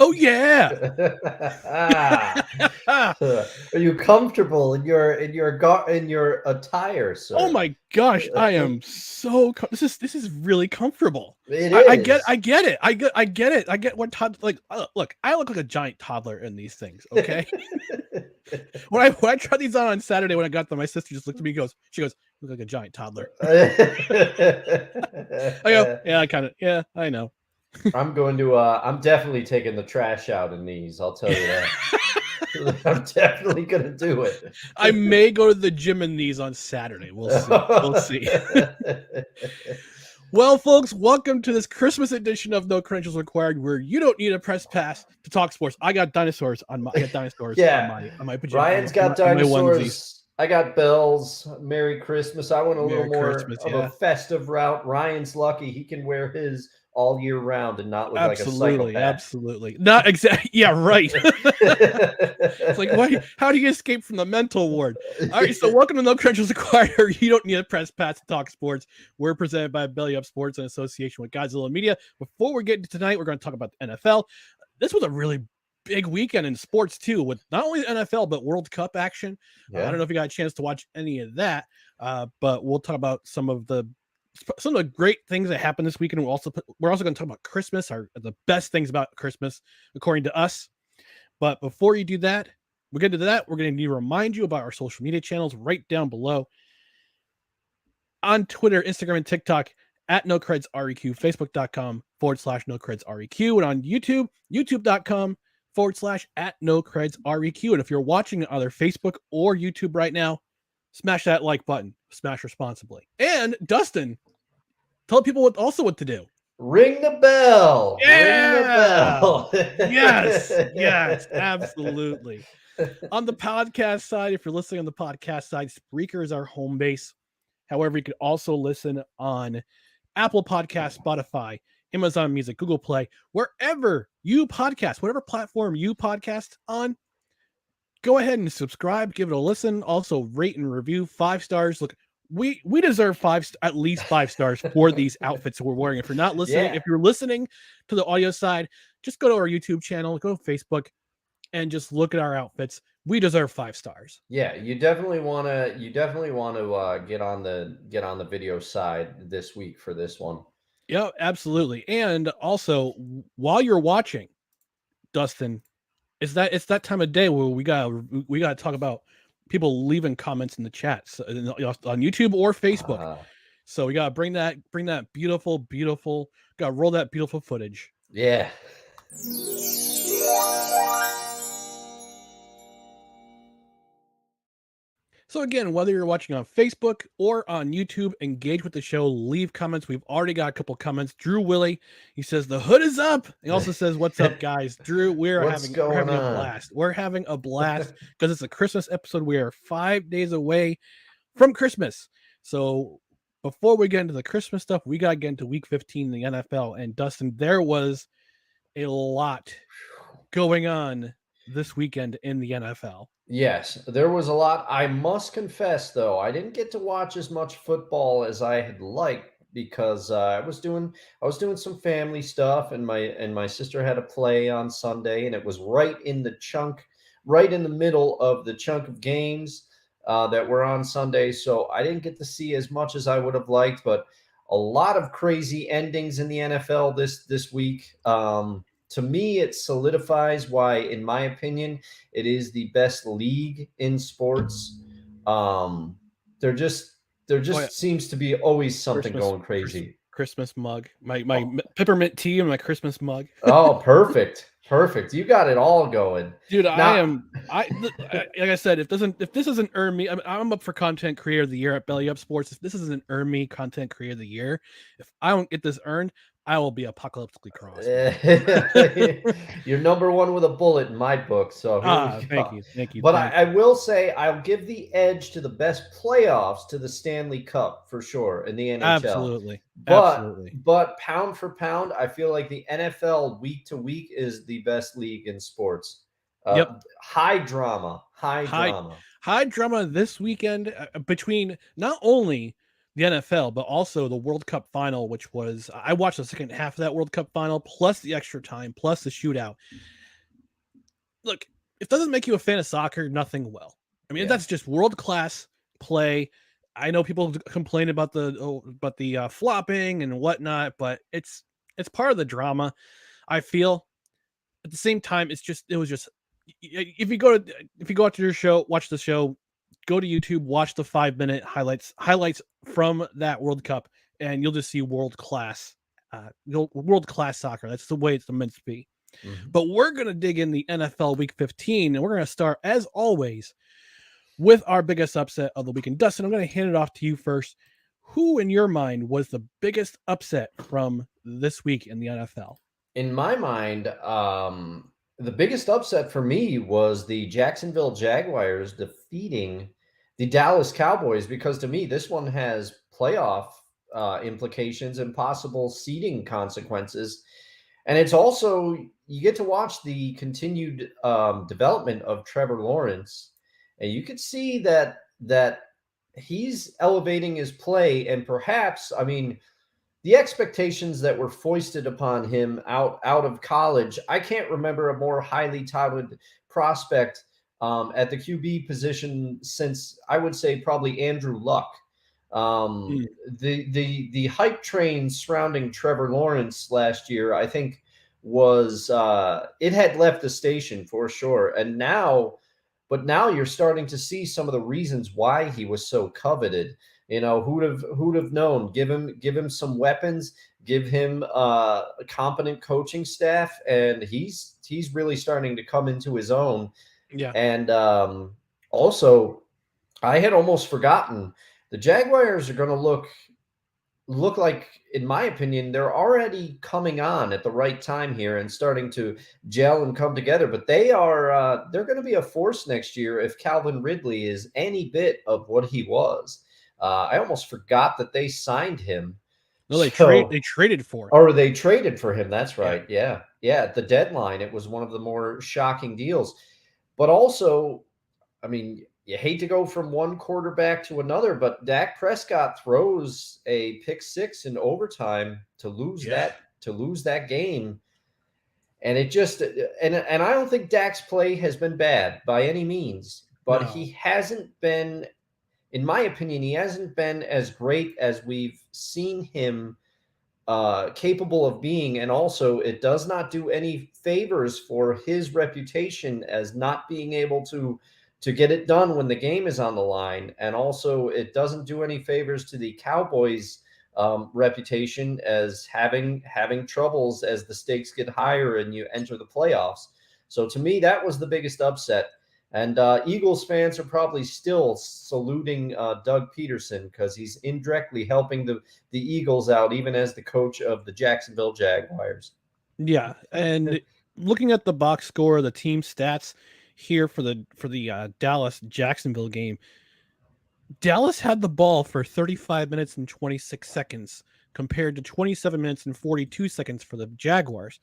Oh yeah. Are you comfortable in your attire, Oh sir? my gosh, I am so this is really comfortable. It I is. get it. I get it. I get what look, I look like a giant toddler in these things, okay? When I tried these on Saturday when I got them, my sister just looked at me and she goes, "You look like a giant toddler." I go, "Yeah, yeah, I know." I'm definitely taking the trash out in these, I'll tell you that. I'm definitely gonna do it. I may go to the gym in these on Saturday. We'll see. We'll see. Well, folks, welcome to this Christmas edition of No Credentials Required, where you don't need a press pass to talk sports. I got dinosaurs on my Yeah. pajama Ryan's got on my onesies. dinosaurs. I got bells. Merry Christmas. I went a little Merry more Christmas, of a yeah. festive route. Ryan's lucky he can wear his all year round and not look like a Absolutely, psychopath. absolutely. Not exactly. Yeah, right. It's like, why? How do you escape from the mental ward? All right, so welcome to No Credentials Required. You don't need a press pass to talk sports. We're presented by Belly Up Sports in association with Godzilla Media. Before we get into tonight, we're going to talk about the NFL. This was a really big weekend in sports too, with not only the NFL but World Cup action. I Yeah. don't know if you got a chance to watch any of that, but we'll talk about some of the great things that happened this weekend. We're also going to talk about Christmas, the best things about Christmas according to us. But before you do that, we're going to need to remind you about our social media channels right down below on Twitter, Instagram, and TikTok at NoCredsREQ, Facebook.com/NoCredsREQ, and on YouTube, YouTube.com/at NoCredsREQ. And if you're watching either Facebook or YouTube right now, smash that like button. Smash responsibly. And Dustin, tell people what to do. Ring the bell. Ring the Yeah. bell. Yes, absolutely. On the podcast side, if you're listening on the podcast side, Spreaker is our home base. However, you can also listen on Apple Podcast, Spotify, Amazon Music, Google Play, wherever you podcast, whatever platform you podcast on. Go ahead and subscribe, give it a listen. Also, rate and review 5 stars. Look, we deserve at least 5 stars for these outfits that we're wearing. If you're not listening, Yeah. if you're listening to the audio side, just go to our YouTube channel, go to Facebook, and just look at our outfits. We deserve 5 stars. Yeah, you definitely want to get on the video side this week for this one. Yeah, absolutely. And also, while you're watching, Dustin, it's that time of day where we gotta talk about people leaving comments in the chat on YouTube or Facebook. So we gotta bring that beautiful, gotta roll that beautiful footage. Yeah. So again, whether you're watching on Facebook or on YouTube, engage with the show, leave comments. We've already got a couple comments. Drew Willie, he says the hood is up. He also says, "What's up, guys?" Drew, we're having a blast. We're having a blast because it's a Christmas episode. We are 5 days away from Christmas. So before we get into the Christmas stuff, we gotta get into Week 15 in the NFL. And Dustin, there was a lot going on this weekend in the NFL. Yes, there was a lot. I must confess, though, I didn't get to watch as much football as I had liked because I was doing some family stuff, and my sister had a play on Sunday, and it was right in the middle of the chunk of games that were on Sunday. So I didn't get to see as much as I would have liked, but a lot of crazy endings in the NFL this week. To me, it solidifies why, in my opinion, it is the best league in sports. There just seems to be always something going crazy. Christmas mug, my peppermint tea and my Christmas mug. Oh, perfect. Perfect. You got it all going. Dude, Now, like I said, if this doesn't earn me, I'm up for content creator of the year at Belly Up Sports. If this doesn't earn me content creator of the year, if I don't get this earned, I will be apocalyptically cross. you're number one with a bullet in my book. So here we go. Thank you. But I will say I'll give the edge to the best playoffs to the Stanley Cup for sure in the NHL. Absolutely. But pound for pound, I feel like the NFL week to week is the best league in sports. Yep. High drama this weekend between not only the NFL, but also the World Cup final, which was I watched the second half of that World Cup final, plus the extra time, plus the shootout. Look, if it doesn't make you a fan of soccer, nothing will. I mean, Yeah. that's just world class play. I know people complain about the flopping and whatnot, but it's part of the drama. I feel at the same time, it was just if you go out to your show, watch the show, go to YouTube, watch the 5 minute highlights from that World Cup, and you'll just see world class soccer. That's the way it's meant to be. Mhm. But we're gonna dig in the NFL Week 15, and we're gonna start as always with our biggest upset of the weekend. Dustin, I'm gonna hand it off to you first. Who, in your mind, was the biggest upset from this week in the NFL? In my mind, the biggest upset for me was the Jacksonville Jaguars defeating the Dallas Cowboys, because to me, this one has playoff implications and possible seeding consequences. And it's also, you get to watch the continued development of Trevor Lawrence, and you could see that he's elevating his play, and perhaps, I mean, the expectations that were foisted upon him out of college. I can't remember a more highly touted prospect at the QB position since, I would say, probably Andrew Luck. Um, Mm, the hype train surrounding Trevor Lawrence last year, I think, was it had left the station for sure, and now you're starting to see some of the reasons why he was so coveted. You know, who'd have known? Give him some weapons, give him a competent coaching staff, and he's really starting to come into his own. yeah. And also, I had almost forgotten, the Jaguars are going to look like, in my opinion, they're already coming on at the right time here and starting to gel and come together. But they're going to be a force next year if Calvin Ridley is any bit of what he was. I almost forgot that they signed him. No, they So, traded for him. or they traded for him. That's Yeah. right. Yeah. Yeah. At the deadline, it was one of the more shocking deals. But also, I mean, you hate to go from one quarterback to another, but Dak Prescott throws a pick six in overtime Yeah. to lose that game. And it just, and I don't think Dak's play has been bad by any means, but No. he hasn't been, in my opinion, he hasn't been as great as we've seen him capable of being. And also, it does not do any favors for his reputation as not being able to get it done when the game is on the line. And also, it doesn't do any favors to the Cowboys' reputation as having troubles as the stakes get higher and you enter the playoffs. So to me, that was the biggest upset. And Eagles fans are probably still saluting Doug Peterson because he's indirectly helping the Eagles out, even as the coach of the Jacksonville Jaguars. Yeah, and looking at the box score, the team stats here for the Dallas Jacksonville game, Dallas had the ball for 35 minutes and 26 seconds compared to 27 minutes and 42 seconds for the Jaguars.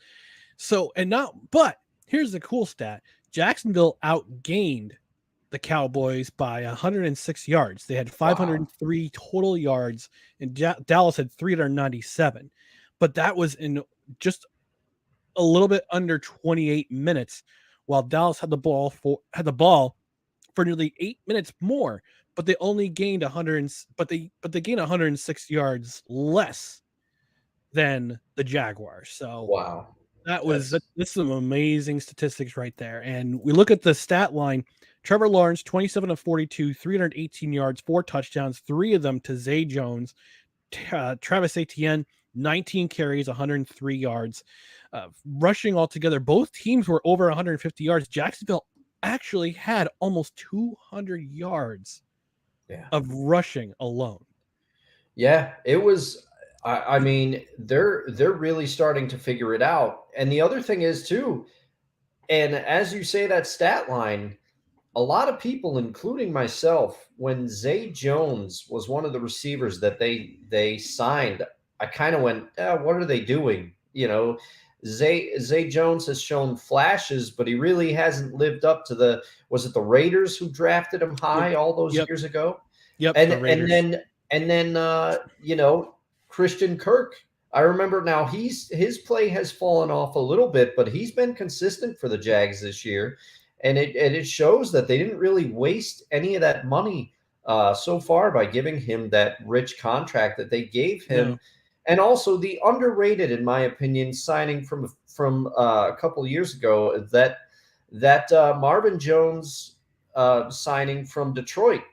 So, and not, but here's the cool stat: Jacksonville outgained the Cowboys by 106 yards. They had Wow. 503 total yards, and Dallas had 397. But that was in just a little bit under 28 minutes, while Dallas had the ball for nearly 8 minutes more, but they only gained 100. But they gained 106 yards less than the Jaguars. So Wow. That's that's some amazing statistics right there. And we look at the stat line: Trevor Lawrence, 27 of 42, 318 yards, 4 touchdowns, 3 of them to Zay Jones. Travis Etienne, 19 carries, 103 yards. Rushing altogether, both teams were over 150 yards. Jacksonville actually had almost 200 yards yeah. of rushing alone. Yeah, it was. I mean, they're really starting to figure it out. And the other thing is too, and as you say that stat line, a lot of people, including myself, when Zay Jones was one of the receivers that they signed, I kind of went, "What are they doing?" You know, Zay Jones has shown flashes, but he really hasn't lived up to the. Was it the Raiders who drafted him Yep. high all those Yep. years ago? Yep. And The and Raiders. then And then Christian Kirk. I remember now his play has fallen off a little bit, but he's been consistent for the Jags this year, and it shows that they didn't really waste any of that money so far by giving him that rich contract that they gave him, No. and also the underrated, in my opinion, signing from a couple of years ago, that Marvin Jones signing from Detroit.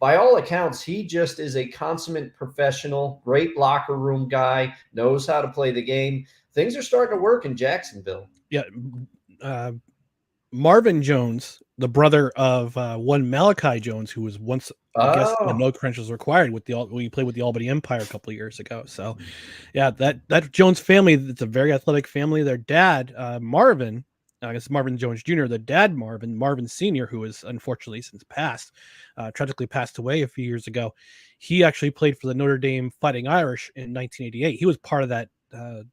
By all accounts, he just is a consummate professional, great locker room guy, knows how to play the game. Things are starting to work in Jacksonville. Yeah. Uh, Marvin Jones, the brother of one Malachi Jones, who was once, I guess, when Oh, no credentials required when he played with the Albany Empire a couple of years ago. So, yeah, that Jones family, it's a very athletic family. Their dad, Marvin, I guess Marvin Jones Jr., the dad Marvin Sr., who has unfortunately since passed, tragically passed away a few years ago. He actually played for the Notre Dame Fighting Irish in 1988. He was part of that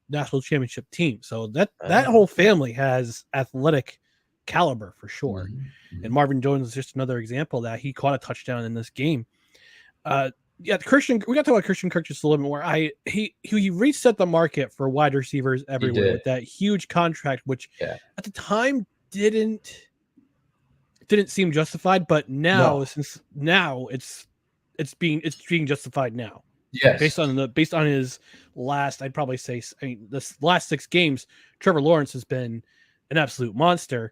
national championship team. So that oh. whole family has athletic caliber for sure. Mhm, And mhm. Marvin Jones is just another example that he caught a touchdown in this game. Yeah, Christian. We got to talk about Christian Kirk just a little bit more. He reset the market for wide receivers He everywhere did. with that huge contract, which Yeah. at the time didn't seem justified, but now No. since now it's being justified now Yes. based on his last, I'd probably say, I mean, this last 6 games, Trevor Lawrence has been an absolute monster.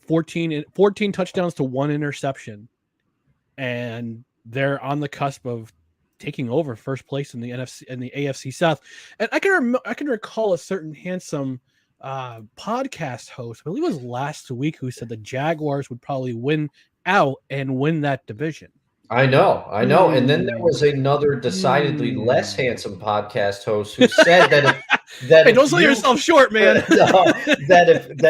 14 touchdowns to 1 interception, and they're on the cusp of taking over first place in the NFC and the AFC South. And I can recall a certain handsome podcast host, I believe it was last week, who said the Jaguars would probably win out and win that division. I know, I know. And then there Hmm. was another decidedly less Hmm. handsome podcast host who said that Hey, don't if sell you yourself short, man. no, that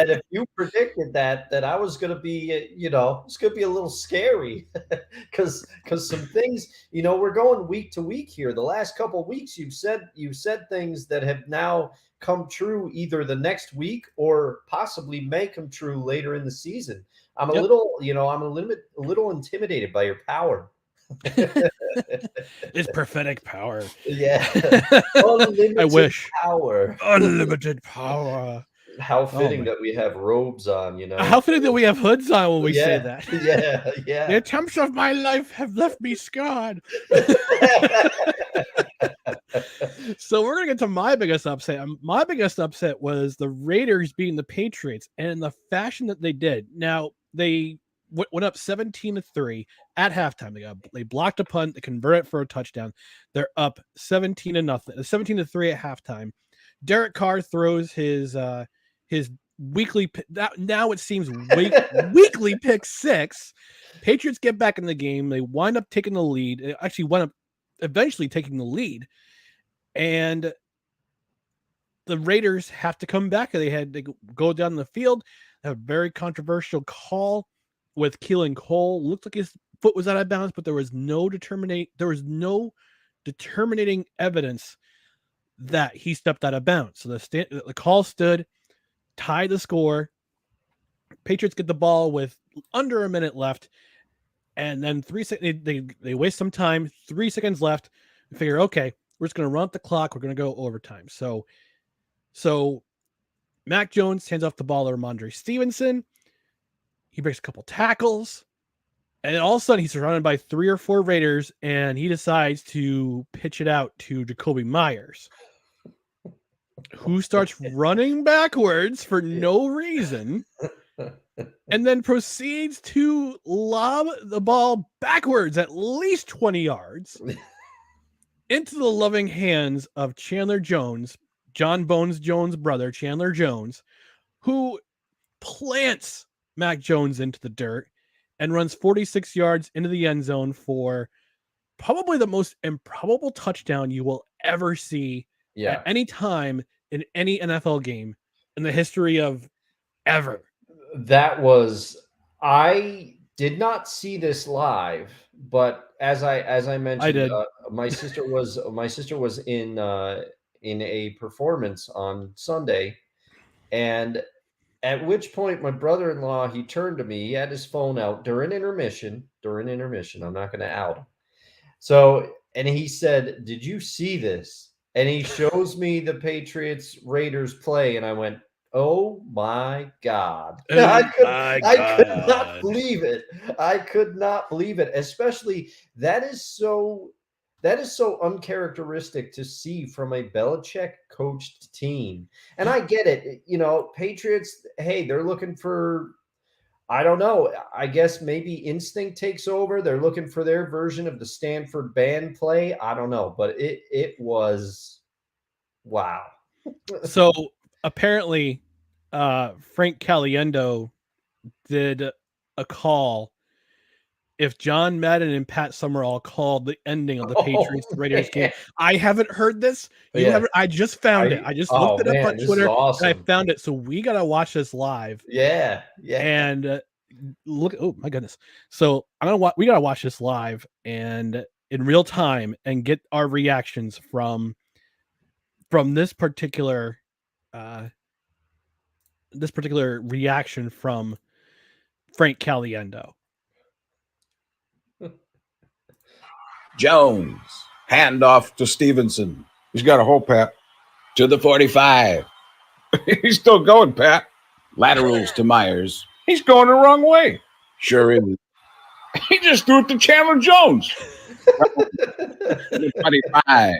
if you predicted that I was going to be, it's going to be a little scary because some things, we're going week to week here. The last couple of weeks you've said things that have now come true either the next week or possibly may come true later in the season. I'm a Yep. little, I'm a little intimidated by your power. It's prophetic power. Yeah. I Unlimited wish. power. Unlimited power. How Oh fitting my. that we have robes on, you How know? fitting that we have hoods on when we say Yeah. that. Yeah. The Yeah. attempts of my life have left me scarred. So we're gonna get to my biggest upset. My biggest upset was the Raiders beating the Patriots, and in the fashion that they did. Now they went up 17-3 at halftime. They blocked a punt, they converted for a touchdown. They're up 17-0, 17-3 at halftime. Derek Carr throws his weekly now it seems weekly pick six. Patriots get back in the game. They wind up taking the lead. They actually wind up eventually taking the lead, and the Raiders have to come back. They go down the field. A very controversial call with Keelan Cole. Looked like his foot was out of bounds, but there was no determining evidence that he stepped out of bounds. So the call stood, tied the score. Patriots get the ball with under a minute left, and then they waste some time. 3 seconds left. We figure, okay, we're just going to run up the clock. We're going to go overtime. So Mac Jones hands off the ball to Ramondre Stevenson. He breaks a couple tackles, and all of a sudden he's surrounded by 3 or 4 Raiders, and he decides to pitch it out to Jacoby Myers, who starts running backwards for no reason, and then proceeds to lob the ball backwards at least 20 yards into the loving hands of Chandler Jones, John Bones Jones' brother, Chandler Jones, who plants Mac Jones into the dirt and runs 46 yards into the end zone for probably the most improbable touchdown you will ever see at Yeah. any time in any NFL game in the history of ever. That was I did not see this live, but as I I mentioned, did. my sister was in a performance on Sunday, and at which point my brother-in-law, he turned to me, he had his phone out during intermission. I'm not going to out him. So, and he said, "Did you see this?" And he shows me the Patriots Raiders play, and I went, "Oh my God." Oh my I could not God. believe it. I could not believe it. Especially that is so uncharacteristic to see from a Belichick coached team. And I get it. Patriots, hey, they're looking for, I don't know. I guess maybe instinct takes over. They're looking for their version of the Stanford band play. I don't know, but it was wow. So apparently, Frank Caliendo did a call. If John Madden and Pat Summerall called the ending of the Oh Patriots Raiders game, man. I haven't heard this. You Yeah. haven't. I just found it. I just looked Oh it up on man, this is Twitter and I awesome. found it. So we gotta watch this live. Yeah. Yeah. And look, oh my goodness. So we gotta watch this live and in real time and get our reactions from this particular reaction from Frank Caliendo. Jones, handoff to Stevenson. He's got a hole, Pat. To the 45. He's still going, Pat. Laterals to Myers. He's going the wrong way. Sure is. He just threw it to Chandler Jones. 25.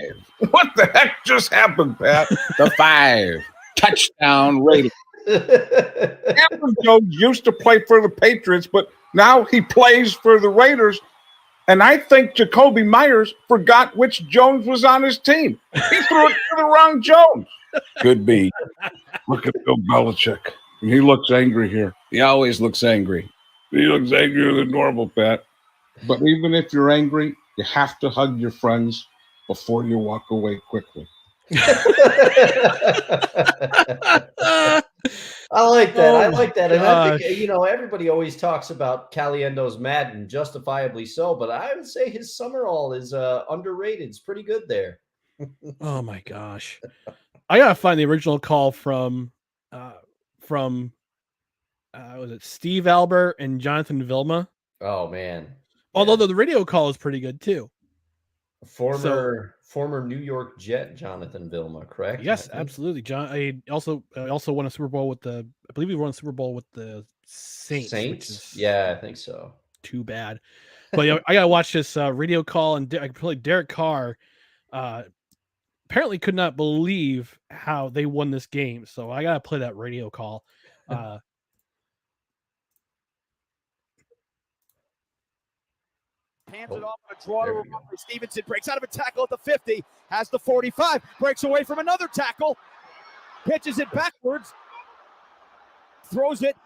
What the heck just happened, Pat? The 5. Touchdown Raiders. Chandler Jones used to play for the Patriots, but now he plays for the Raiders. And I think Jacoby Myers forgot which Jones was on his team. He threw it to the wrong Jones. Could be. Look at Bill Belichick. He looks angry here. He always looks angry. He looks angrier than normal, Pat. But even if you're angry, you have to hug your friends before you walk away quickly. I like that. I like that. And I Gosh. think, everybody always talks about Caliendo's Madden, justifiably so, but I would say his Summerall is underrated. It's pretty good there. Oh my gosh. I gotta find the original call from was it Steve Albert and Jonathan Vilma? Oh man. Although Yeah. the radio call is pretty good too. Former New York Jet Jonathan Vilma, correct? Yes, absolutely. John, I also won a Super Bowl with I believe he won a Super Bowl with the Saints. Which is Yeah, I think so. too bad. But yeah, I gotta watch this radio call, and I play Derek Carr. Apparently, could not believe how they won this game. So I gotta play that radio call. Hands it off on a draw to Ramon. Stevenson breaks out of a tackle at the 50, has the 45, breaks away from another tackle, pitches it backwards, throws it.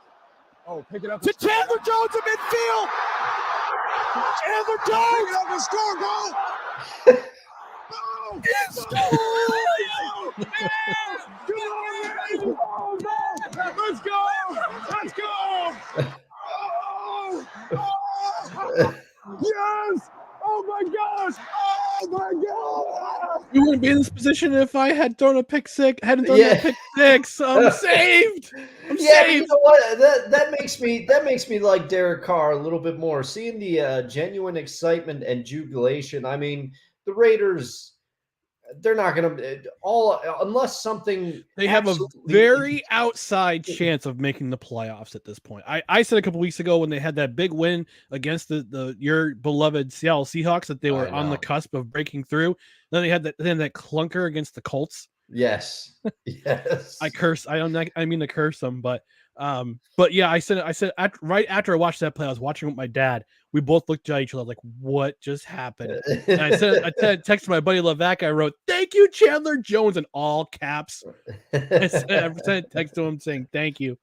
Oh, pick it up to Chandler Jones in midfield. Chandler Jones! Pick it up and score, goal! Let's go! Let's go! Yes! Oh my gosh! Oh my god! We wouldn't be in this position if I had thrown a pick six. Hadn't thrown that pick six. I'm saved. I'm saved. You know what? That makes me like Derek Carr a little bit more. Seeing the genuine excitement and jubilation. I mean, the Raiders, they're not going to unless something. They have a very outside chance of making the playoffs at this point. I said a couple weeks ago when they had that big win against your beloved Seattle Seahawks that they were on the cusp of breaking through. Then they had that clunker against the Colts. Yes. Yes. I mean to curse them, but yeah, I said right after I watched that play, I was watching with my dad. We both looked at each other like, what just happened? And I texted my buddy Levac. I wrote, "Thank you, Chandler Jones," in all caps. I sent a text to him saying thank you.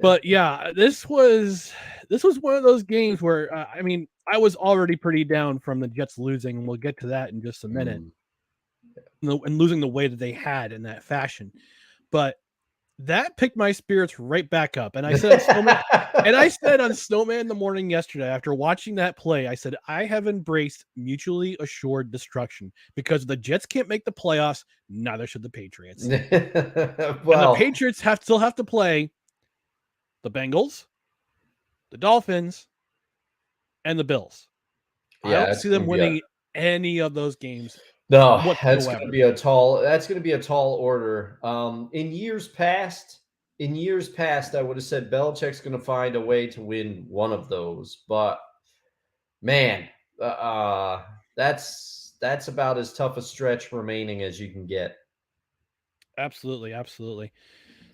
But yeah, this was one of those games where I mean, I was already pretty down from the Jets losing, and we'll get to that in just a minute. And losing the way that they had in that fashion, but that picked my spirits right back up. And I said on Snowman in the morning yesterday, after watching that play, I said, I have embraced mutually assured destruction because the Jets can't make the playoffs. Neither should the Patriots. And the Patriots still have to play the Bengals, the Dolphins, and the Bills. I don't see them winning any of those games. No, whatsoever. that's going to be a tall order. In years past, I would have said Belichick's going to find a way to win one of those. But man, that's about as tough a stretch remaining as you can get. Absolutely, absolutely.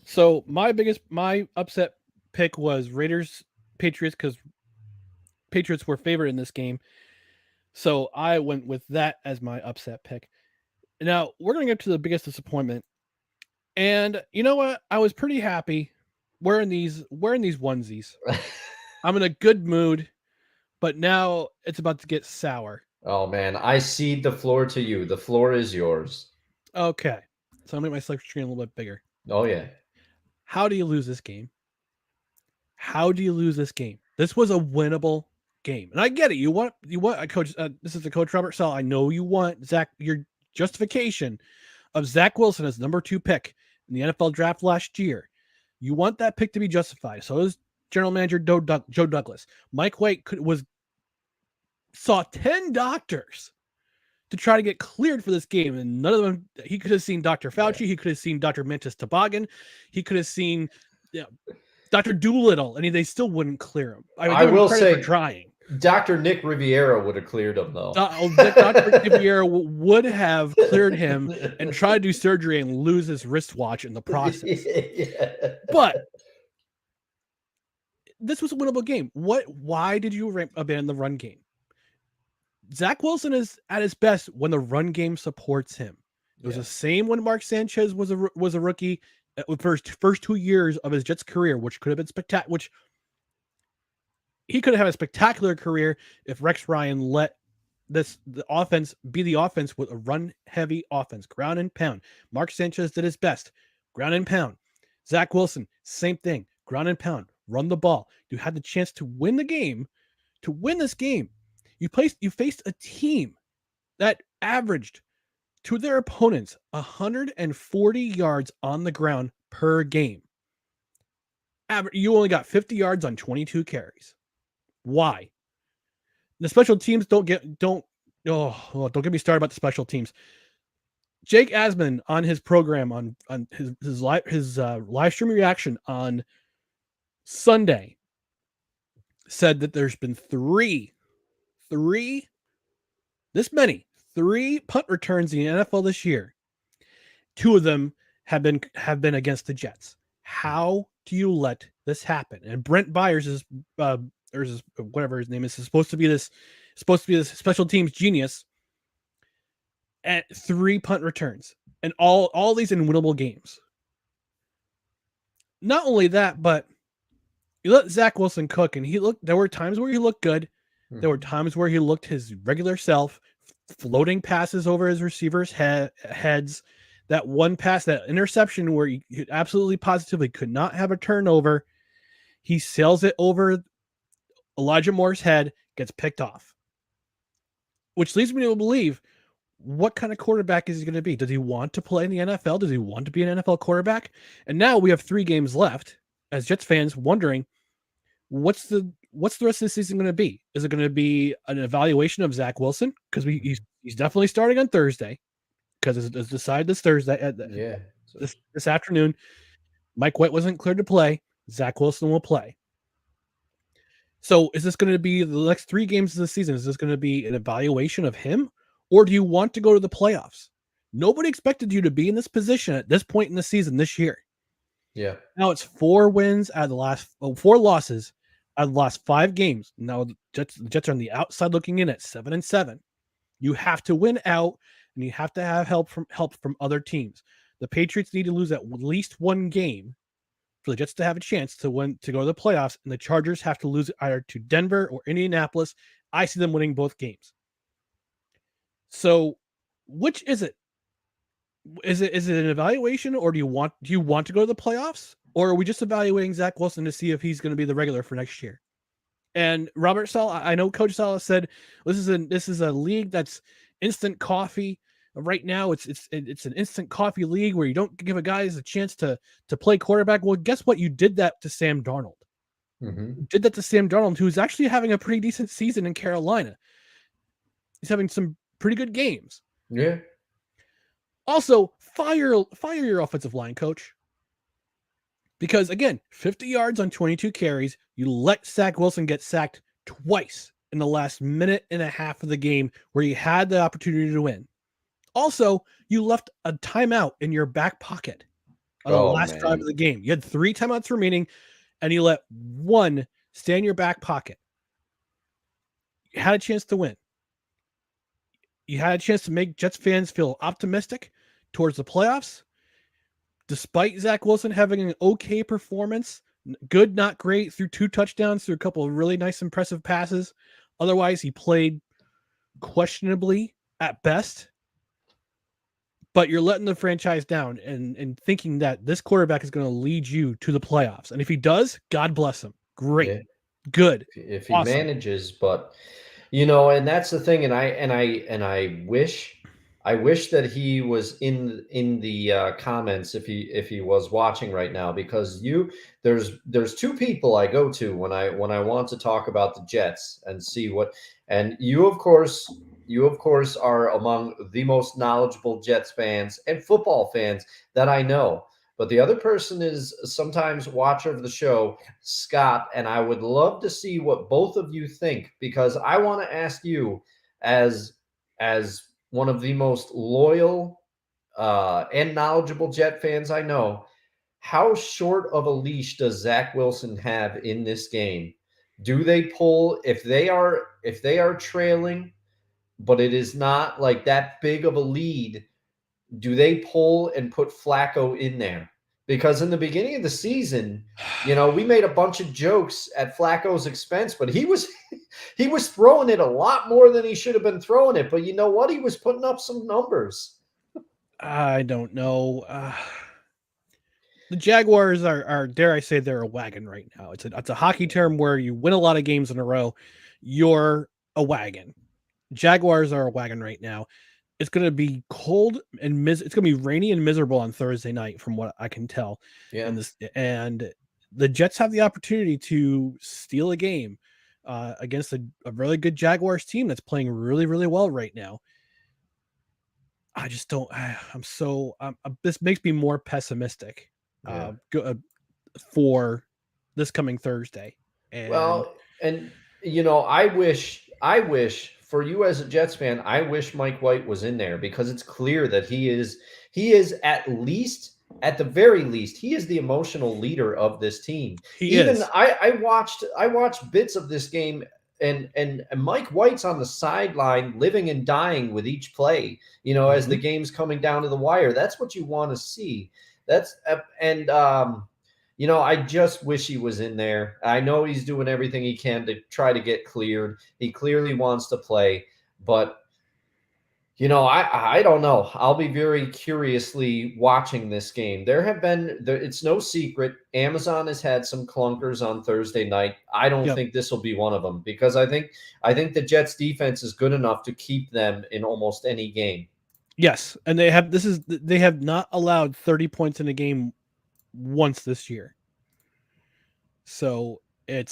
So my upset pick was Raiders Patriots because Patriots were favored in this game. So I went with that as my upset pick. Now we're gonna get to the biggest disappointment. And you know what? I was pretty happy wearing these onesies. I'm in a good mood, but now it's about to get sour. Oh man, I cede the floor to you. The floor is yours. Okay. So I'll make my select screen a little bit bigger. Oh yeah. How do you lose this game? How do you lose this game? This was a winnable game. And I get it. You want a coach. This is the coach Robert Saleh. I know you want Zach, your justification of Zach Wilson as number 2 pick in the NFL draft last year. You want that pick to be justified. So is general manager Joe Douglas. Mike White saw 10 doctors to try to get cleared for this game. And none of them, he could have seen Dr. Fauci. He could have seen Dr. Mantis Toboggan. He could have seen Dr. Doolittle, and they still wouldn't clear him. I will say, for trying. Dr. Nick Riviera would have cleared him, though. Dr. Riviera would have cleared him and tried to do surgery and lose his wristwatch in the process. Yeah. But this was a winnable game. Why did you abandon the run game? Zach Wilson is at his best when the run game supports him. It was the same when Mark Sanchez was a rookie. First 2 years of his Jets career, which could have been spectacular. Which he could have had a spectacular career if Rex Ryan let the offense be the offense with a run-heavy offense, ground and pound. Mark Sanchez did his best, ground and pound. Zach Wilson, same thing, ground and pound, run the ball. You had the chance to win the game, to win this game. You faced a team that averaged to their opponents 140 yards on the ground per game. You only got 50 yards on 22 carries. Why? The special teams don't get me started about the special teams. Jake Asman on his program on his live stream reaction on Sunday said that there's been three punt returns in the NFL this year. 2 of them have been against the Jets. How do you let this happen? And Brent Byers is whatever his name is supposed to be this special teams genius at 3 punt returns and all these in winnable games. Not only that, but you let Zach Wilson cook, and there were times where he looked good. There were times where he looked his regular self, floating passes over his receivers' heads. That one pass, that interception where he absolutely positively could not have a turnover. He sails it over Elijah Moore's head, gets picked off. Which leads me to believe, what kind of quarterback is he going to be? Does he want to play in the NFL? Does he want to be an NFL quarterback? And now we have 3 games left as Jets fans wondering, what's the rest of the season going to be? Is it going to be an evaluation of Zach Wilson? Because he's definitely starting on Thursday, because it's decided this Thursday. This afternoon, Mike White wasn't cleared to play. Zach Wilson will play. So is this going to be the next 3 games of the season? Is this going to be an evaluation of him? Or do you want to go to the playoffs? Nobody expected you to be in this position at this point in the season this year. Yeah. Now it's 4 wins out of the last 4 losses out of the last 5 games. Now the Jets are on the outside looking in at 7-7. You have to win out, and you have to have help from other teams. The Patriots need to lose at least 1 game for the Jets to have a chance to go to the playoffs, and the Chargers have to lose either to Denver or Indianapolis. I see them winning both games. So, which is it? Is it an evaluation, or do you want to go to the playoffs, or are we just evaluating Zach Wilson to see if he's going to be the regular for next year? And Robert Saleh, I know Coach Saleh said this is a league that's instant coffee. Right now, it's an instant coffee league where you don't give a guy a chance to play quarterback. Well, guess what? You did that to Sam Darnold. Mm-hmm. Did that to Sam Darnold, who's actually having a pretty decent season in Carolina. He's having some pretty good games. Yeah. Also, fire your offensive line coach. Because again, 50 yards on 22 carries, you let Zach Wilson get sacked twice in the last minute and a half of the game where you had the opportunity to win. Also, you left a timeout in your back pocket on the last drive of the game. You had 3 timeouts remaining, and you let one stay in your back pocket. You had a chance to win. You had a chance to make Jets fans feel optimistic towards the playoffs. Despite Zach Wilson having an okay performance, good, not great, through 2 touchdowns, through a couple of really nice, impressive passes. Otherwise, he played questionably at best. But you're letting the franchise down and thinking that this quarterback is going to lead you to the playoffs. And if he does, God bless him. Great. Yeah. Good. If he Awesome. manages, but and that's the thing. And I wish that he was in the comments if he was watching right now, because there's 2 people I go to when I want to talk about the Jets and see what, and you of course are among the most knowledgeable Jets fans and football fans that I know. But the other person is sometimes watcher of the show, Scott, and I would love to see what both of you think, because I want to ask you, as one of the most loyal and knowledgeable Jet fans I know, how short of a leash does Zach Wilson have in this game? Do they pull if they are trailing, but it is not like that big of a lead? Do they pull and put Flacco in there? Because in the beginning of the season, we made a bunch of jokes at Flacco's expense, but he was throwing it a lot more than he should have been throwing it. But you know what? He was putting up some numbers. I don't know. The Jaguars are, dare I say, they're a wagon right now. It's a hockey term where you win a lot of games in a row. You're a wagon. Jaguars are a wagon right now. It's going to be cold and it's going to be rainy and miserable on Thursday night, from what I can tell. Yeah. And the Jets have the opportunity to steal a game against a really good Jaguars team that's playing really, really well right now. I just don't. This makes me more pessimistic for this coming Thursday. And I wish for you as a Jets fan, I wish Mike White was in there, because it's clear that he is at the very least, he is the emotional leader of this team. I watched bits of this game, and Mike White's on the sideline living and dying with each play, as the game's coming down to the wire. That's what you want to see. I just wish he was in there. I know he's doing everything he can to try to get cleared. He clearly wants to play, but I don't know. I'll be very curiously watching this game. It's no secret, Amazon has had some clunkers on Thursday night. I don't think this will be one of them, because I think the Jets defense is good enough to keep them in almost any game. Yes, and they have not allowed 30 points in a game once this year. So and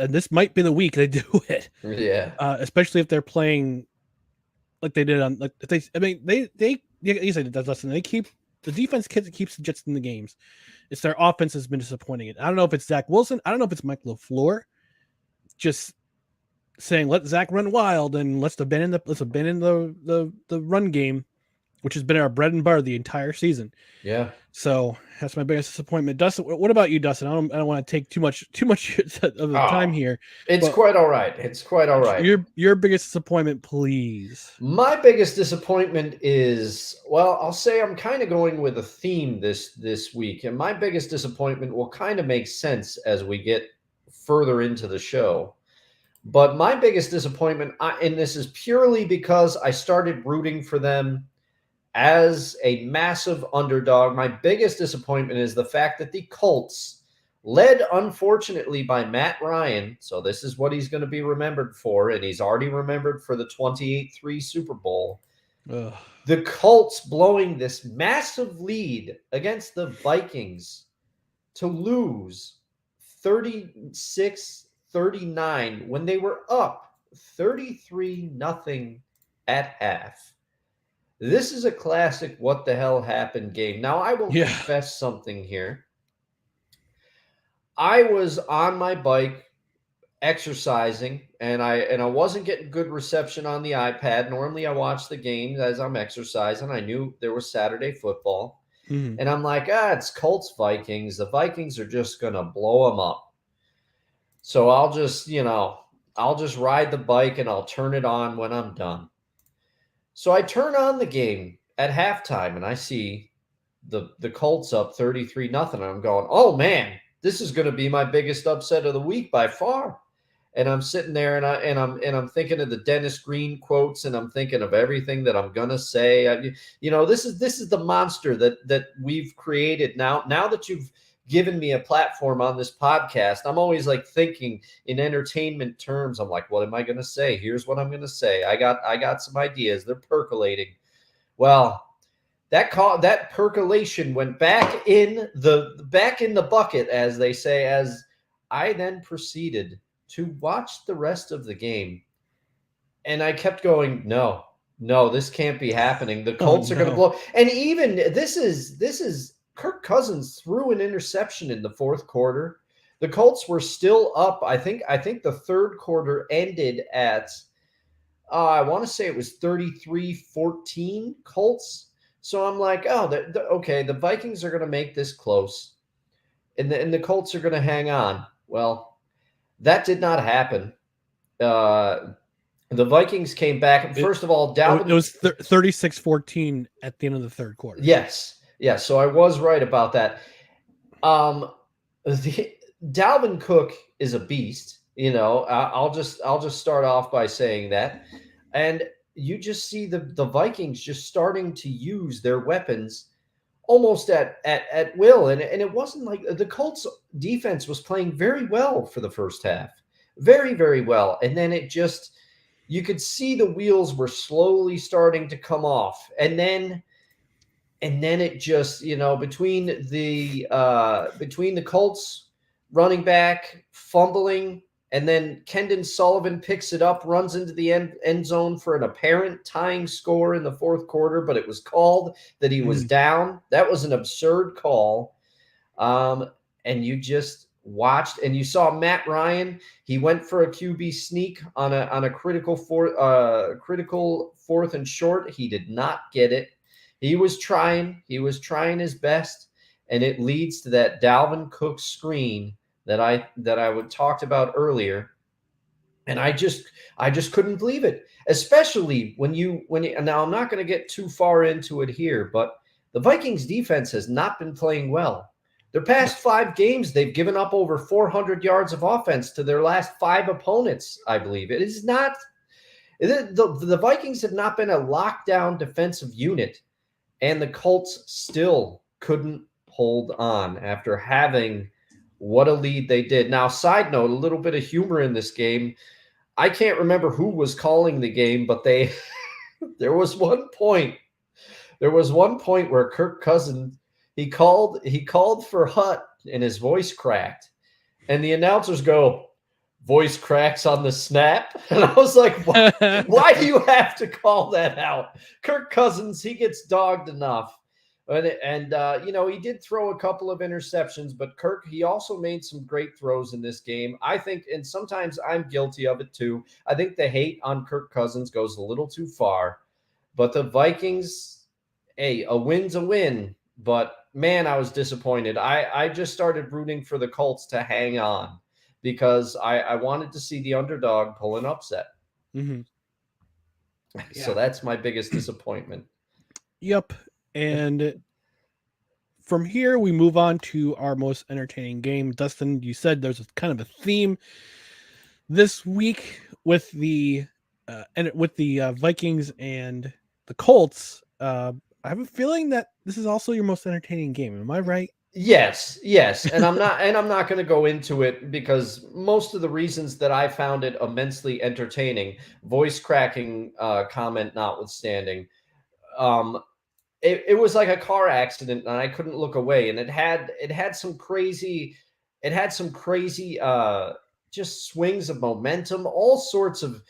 this might be the week they do it. Yeah. Especially if they're playing like they did on, like, you said, Dustin, they keep the defense keeps the Jets in the games. It's their offense has been disappointing. I don't know if it's Zach Wilson. I don't know if it's Mike LaFleur just saying, let Zach run wild and let's abandon the run game, which has been our bread and butter the entire season. Yeah. So that's my biggest disappointment. Dustin, what about you, Dustin? I don't want to take too much of the time here. It's quite all right. It's quite all right. Your biggest disappointment, please. My biggest disappointment is, I'll say I'm kind of going with a theme this week, and my biggest disappointment will kind of make sense as we get further into the show. But my biggest disappointment, and this is purely because I started rooting for them as a massive underdog. My biggest disappointment is the fact that the Colts, led unfortunately by Matt Ryan, so this is what he's going to be remembered for, and he's already remembered for the 28-3 Super Bowl. Ugh. The Colts blowing this massive lead against the Vikings to lose 36-39 when they were up 33-0 at half. This is a classic what the hell happened game. Now, I will confess something here. I was on my bike exercising, and I wasn't getting good reception on the iPad. Normally I watch the games as I'm exercising. I knew there was Saturday football. And I'm like, it's Colts Vikings. The Vikings are just going to blow them up. So I'll just ride the bike and I'll turn it on when I'm done. So I turn on the game at halftime and I see the Colts up 33-0. And I'm going, oh man, this is going to be my biggest upset of the week by far. And I'm sitting there and I'm thinking of the Dennis Green quotes, and I'm thinking of everything that I'm gonna say. This is the monster that we've created now. Now that you've given me a platform on this podcast, I'm always like thinking in entertainment terms. I'm like, what am I gonna say? Here's what I'm gonna say. I got some ideas. They're percolating. Well, that percolation went back in the bucket, as they say, as I then proceeded to watch the rest of the game. And I kept going, no, this can't be happening. The Colts are going to blow. And even this is Kirk Cousins threw an interception in the fourth quarter. The Colts were still up. I think the third quarter ended at, I want to say it was 33-14 Colts. So I'm like, okay, the Vikings are going to make this close. And the Colts are going to hang on. Well, that did not happen. The Vikings came back. First of all, Dalvin. It was 36-14 at the end of the third quarter. Yes. So I was right about that. Dalvin Cook is a beast. I'll just start off by saying that. And you just see the Vikings just starting to use their weapons almost at will. And it wasn't like the Colts defense was playing very well for the first half. Very, very well. And then you could see the wheels were slowly starting to come off. And then it just, between the Colts running back fumbling, and then Kendon Sullivan picks it up, runs into the end zone for an apparent tying score in the fourth quarter, but it was called that he was down. That was an absurd call. And you just watched, and you saw Matt Ryan. He went for a QB sneak on a critical fourth and short. He did not get it. He was trying his best, and it leads to that Dalvin Cook screen that I talked about earlier. And I just couldn't believe it, especially when now I'm not going to get too far into it here, but the Vikings defense has not been playing well. Their past 5 games, they've given up over 400 yards of offense to their last 5 opponents, I believe. It is not the Vikings have not been a lockdown defensive unit, and the Colts still couldn't hold on after having what a lead they did. Now, side note, a little bit of humor in this game. I can't remember who was calling the game, but there was one point where Kirk Cousins, he called for Hutt and his voice cracked. And the announcers go, voice cracks on the snap. And I was like, why do you have to call that out? Kirk Cousins, he gets dogged enough. And he did throw a couple of interceptions, but Kirk, he also made some great throws in this game. I think, and sometimes I'm guilty of it too, I think the hate on Kirk Cousins goes a little too far. But the Vikings, a win's a win. But, man, I was disappointed. I just started rooting for the Colts to hang on because I wanted to see the underdog pull an upset. Mm-hmm. Yeah. So that's my biggest disappointment. Yep. And from here, we move on to our most entertaining game. Dustin, you said there's kind of a theme this week with the Vikings and the Colts. I have a feeling that this is also your most entertaining game. Am I right? Yes. And I'm not going to go into it because most of the reasons that I found it immensely entertaining, voice cracking comment notwithstanding, it was like a car accident and I couldn't look away. And it had some crazy just swings of momentum, all sorts of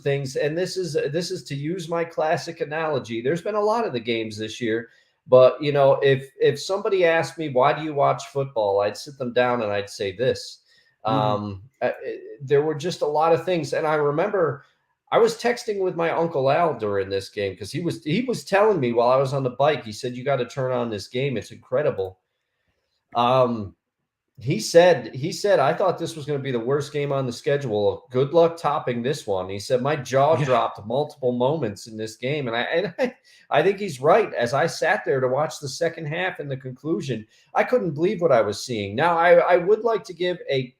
things. And this is to use my classic analogy. There's been a lot of the games this year, but if somebody asked me, why do you watch football, I'd sit them down and I'd say this. There were just a lot of things. And I remember I was texting with my Uncle Al during this game because he was telling me while I was on the bike, he said, you got to turn on this game. It's incredible. He said, I thought this was going to be the worst game on the schedule. Good luck topping this one. He said, my jaw dropped multiple moments in this game. And I think he's right. As I sat there to watch the second half and the conclusion, I couldn't believe what I was seeing. Now, I would like to give a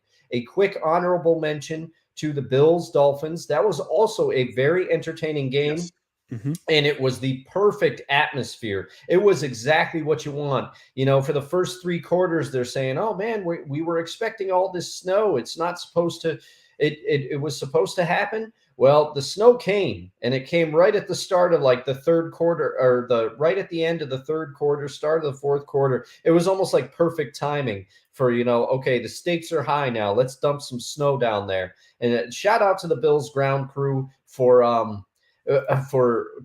quick honorable mention to the Bills-Dolphins. That was also a very entertaining game. Yes. Mm-hmm. And it was the perfect atmosphere. It was exactly what you want. For the first 3 quarters, they're saying, oh man, we were expecting all this snow. It's not supposed to, it was supposed to happen. Well, the snow came, and it came right at the start of like the third quarter, or right at the end of the third quarter, start of the fourth quarter. It was almost like perfect timing for, okay, the stakes are high now. Let's dump some snow down there. And shout out to the Bills ground crew for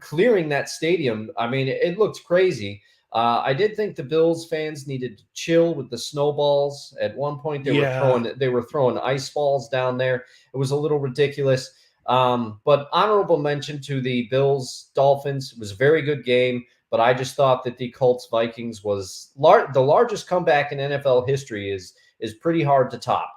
clearing that stadium. I mean, it looked crazy. I did think the Bills fans needed to chill with the snowballs. At one point, they were throwing ice balls down there. It was a little ridiculous. But honorable mention to the Bills Dolphins. It was a very good game. But I just thought that the Colts Vikings was the largest comeback in NFL history. Is pretty hard to top.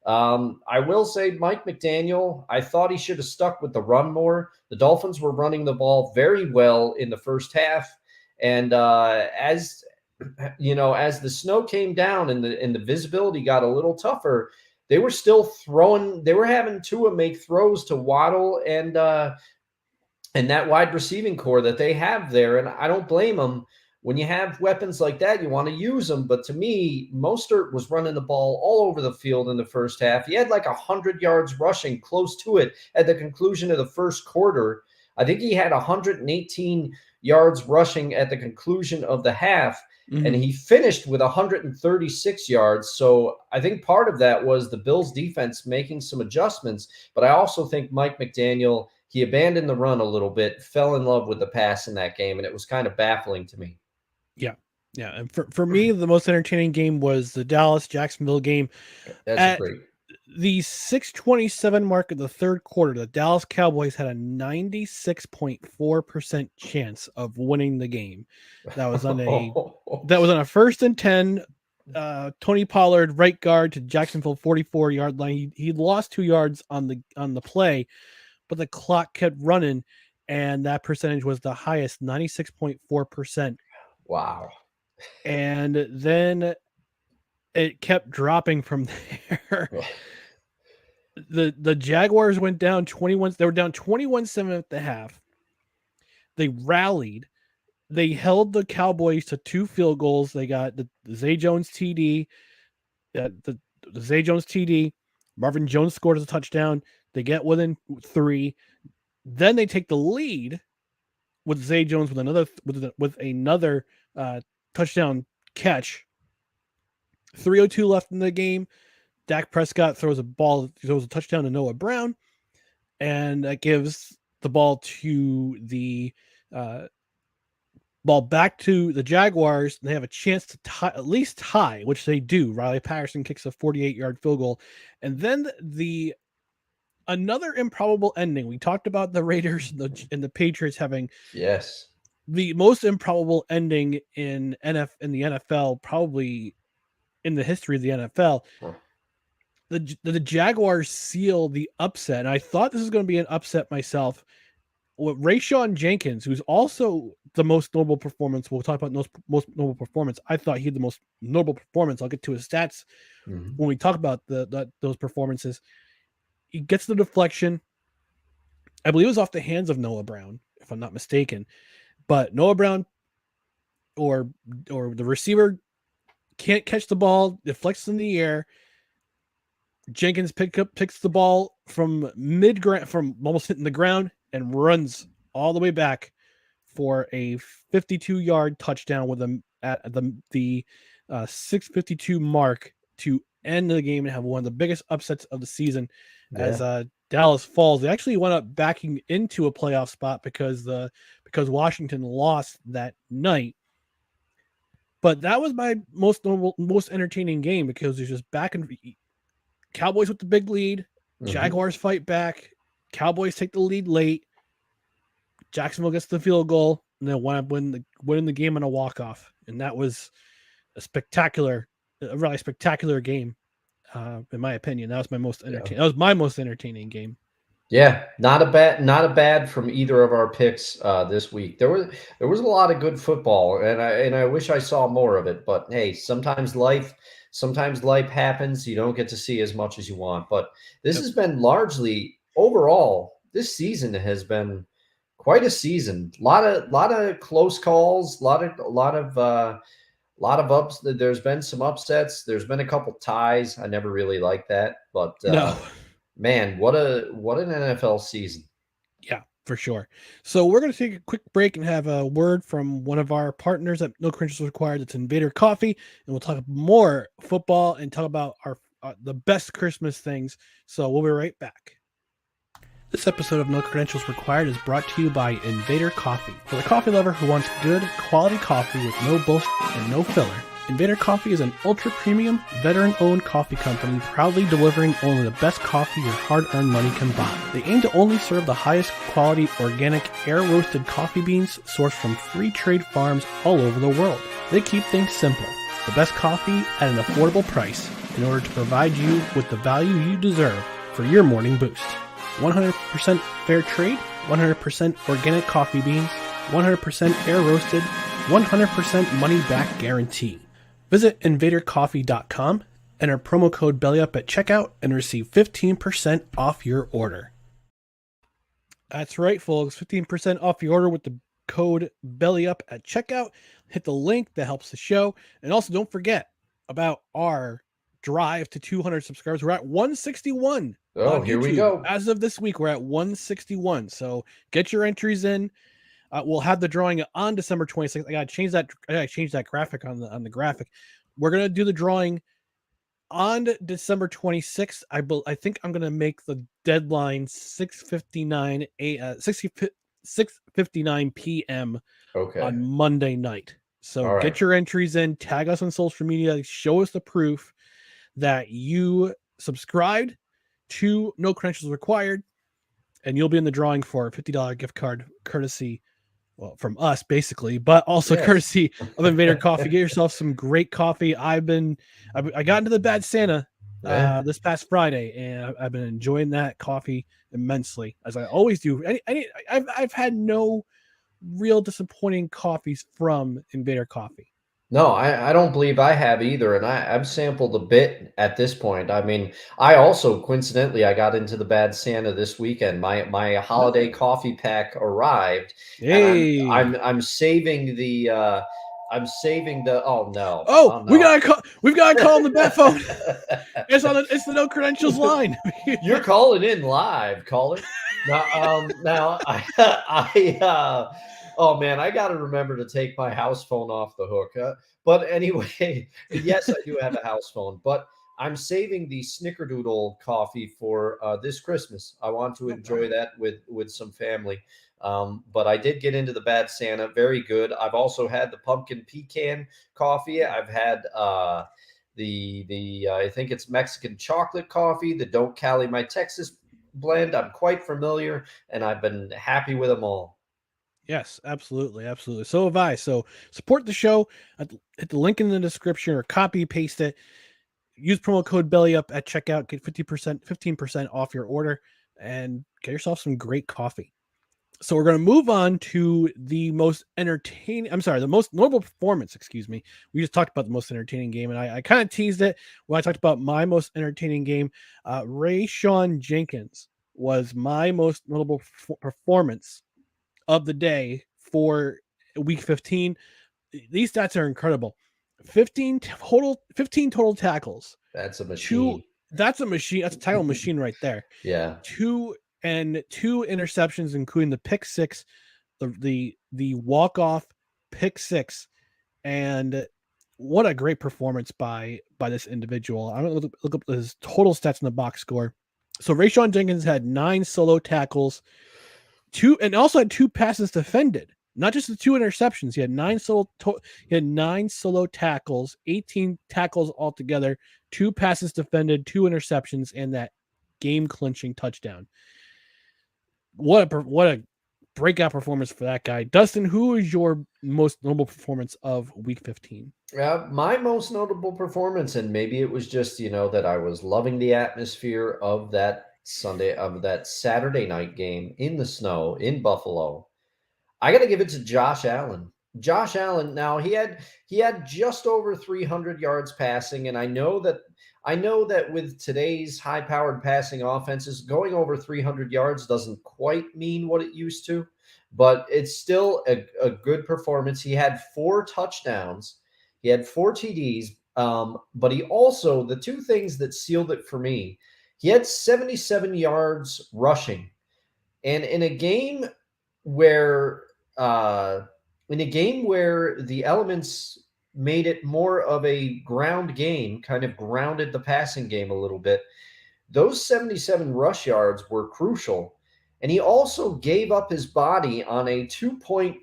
I will say Mike McDaniel, I thought he should have stuck with the run more. The Dolphins were running the ball very well in the first half. And as the snow came down and the visibility got a little tougher, they were still throwing. They were having Tua make throws to Waddle and that wide receiving core that they have there. And I don't blame them. When you have weapons like that, you want to use them. But to me, Mostert was running the ball all over the field in the first half. He had like 100 yards rushing, close to it at the conclusion of the first quarter. I think he had 118 yards rushing at the conclusion of the half, and he finished with 136 yards. So I think part of that was the Bills defense making some adjustments. But I also think Mike McDaniel, he abandoned the run a little bit, fell in love with the pass in that game, and it was kind of baffling to me. Yeah. And for me, the most entertaining game was the Dallas-Jacksonville game. That's great. The 6:27 mark of the third quarter, the Dallas Cowboys had a 96.4% chance of winning the game. That was on a 1st and 10. Tony Pollard, right guard, to Jacksonville 44-yard line. He lost 2 yards on the play, but the clock kept running, and that percentage was the highest, 96.4%. Wow. And then it kept dropping from there. The Jaguars went down 21. They were down 21-7 at the half. They rallied. They held the Cowboys to 2 field goals. They got the Zay Jones TD. The Zay Jones TD. Marvin Jones scored as a touchdown. They get within 3. Then they take the lead with Zay Jones with another touchdown catch. 3:02 left in the game. Dak Prescott throws a touchdown to Noah Brown, and that gives the ball back to the Jaguars. They have a chance to at least tie, which they do. Riley Patterson kicks a 48-yard field goal, and then another improbable ending. We talked about the Raiders and the Patriots having the most improbable ending in the NFL, probably in the history of the NFL. The Jaguars seal the upset, and I thought this was going to be an upset myself. With Rayshon Jenkins, who's also the most notable performance. We'll talk about most notable performance. I thought he had the most notable performance. I'll get to his stats when we talk about those performances. He gets the deflection. I believe it was off the hands of Noah Brown, if I'm not mistaken. But Noah Brown or the receiver can't catch the ball, deflects in the air. Jenkins picks the ball from from almost hitting the ground and runs all the way back for a 52-yard touchdown with them at the 6:52 mark to end the game and have one of the biggest upsets of the season as Dallas falls. They actually wound up backing into a playoff spot because Washington lost that night. But that was my most entertaining game because it's just back and Cowboys with the big lead, Jaguars fight back, Cowboys take the lead late, Jacksonville gets the field goal, and then winning the game on a walk-off. And that was a really spectacular game, in my opinion. That was my most entertaining. That was my most entertaining game. Yeah, not a bad from either of our picks this week. There was a lot of good football, and I wish I saw more of it. But hey, sometimes life happens. You don't get to see as much as you want. But this has been largely overall. This season has been quite a season. A lot of close calls. A lot of ups. There's been some upsets. There's been a couple ties. I never really liked that, but No. Man, what an NFL season. Yeah, for sure. So we're going to take a quick break and have a word from one of our partners at No Credentials Required. It's Invader Coffee, and we'll talk more football and talk about our the best Christmas things. So we'll be right back. This episode of No Credentials Required is brought to you by Invader Coffee. For the coffee lover who wants good, quality coffee with no bullshit and no filler, Invader Coffee is an ultra-premium, veteran-owned coffee company proudly delivering only the best coffee your hard-earned money can buy. They aim to only serve the highest quality, organic, air-roasted coffee beans sourced from free trade farms all over the world. They keep things simple. The best coffee at an affordable price in order to provide you with the value you deserve for your morning boost. 100% fair trade, 100% organic coffee beans, 100% air-roasted, 100% money-back guarantee. Visit invadercoffee.com, enter promo code BELLYUP at checkout, and receive 15% off your order. That's right, folks. 15% off your order with the code BELLYUP at checkout. Hit the link that helps the show. And also don't forget about our drive to 200 subscribers. We're at 161. Oh, here we go. As of this week, we're at 161. So get your entries in. We'll have the drawing on December 26th. I gotta change that graphic on the graphic. We're gonna do the drawing on December 26th. I think I'm gonna make the deadline 6:59 p.m. on Monday night. So get your entries in. Tag us on social media. Show us the proof that you subscribed to No Credentials Required, and you'll be in the drawing for a $50 gift card courtesy. Well, from us basically, but also courtesy of Invader Coffee. Get yourself some great coffee. I got into the Bad Santa this past Friday, and I've been enjoying that coffee immensely, as I always do. I've had no real disappointing coffees from Invader Coffee. No, I don't believe I have either, and I've sampled a bit at this point. I mean, I also coincidentally I got into the Bad Santa this weekend. My holiday coffee pack arrived. Hey, and I'm saving the oh no. Oh, no. We've got to call on the bat phone. It's the No Credentials line. You're calling in live, caller. Now oh man, I got to remember to take my house phone off the hook. But anyway, yes, I do have a house phone, but I'm saving the Snickerdoodle coffee for this Christmas. I want to enjoy that with some family. But I did get into the Bad Santa. Very good. I've also had the pumpkin pecan coffee. I've had the I think it's Mexican chocolate coffee, the Don't Cali My Texas blend. I'm quite familiar, and I've been happy with them all. Yes, absolutely. Absolutely. So have I. So support the show. Hit the link in the description or copy, paste it. Use promo code BELLYUP at checkout. Get 15% off your order and get yourself some great coffee. So we're going to move on to the most notable performance, excuse me. We just talked about the most entertaining game, and I kind of teased it when I talked about my most entertaining game. Rayshawn Jenkins was my most notable performance of the day for week 15. These stats are incredible. 15 total tackles. That's a machine. That's a machine. That's a title machine right there. Yeah. Two interceptions, including the pick six, the walk-off pick six. And what a great performance by this individual. I'm going to look up his total stats in the box score. So Rayshon Jenkins had 9 solo tackles, and also had 2 passes defended. Not just the 2 interceptions. He had 9 solo tackles, 18 tackles altogether, 2 passes defended, 2 interceptions, and that game-clinching touchdown. What a breakout performance for that guy. Dustin, who is your most notable performance of Week 15? My most notable performance, and maybe it was just, that I was loving the atmosphere of that Saturday night game in the snow in Buffalo. I got to give it to Josh Allen. Josh Allen. Now he had just over 300 yards passing, and I know that with today's high-powered passing offenses, going over 300 yards doesn't quite mean what it used to, but it's still a good performance. He had 4 touchdowns. He had 4 TDs, but he also, the 2 things that sealed it for me, he had 77 yards rushing, and in a game where the elements made it more of a ground game, kind of grounded the passing game a little bit, those 77 rush yards were crucial. And he also gave up his body on a 2-point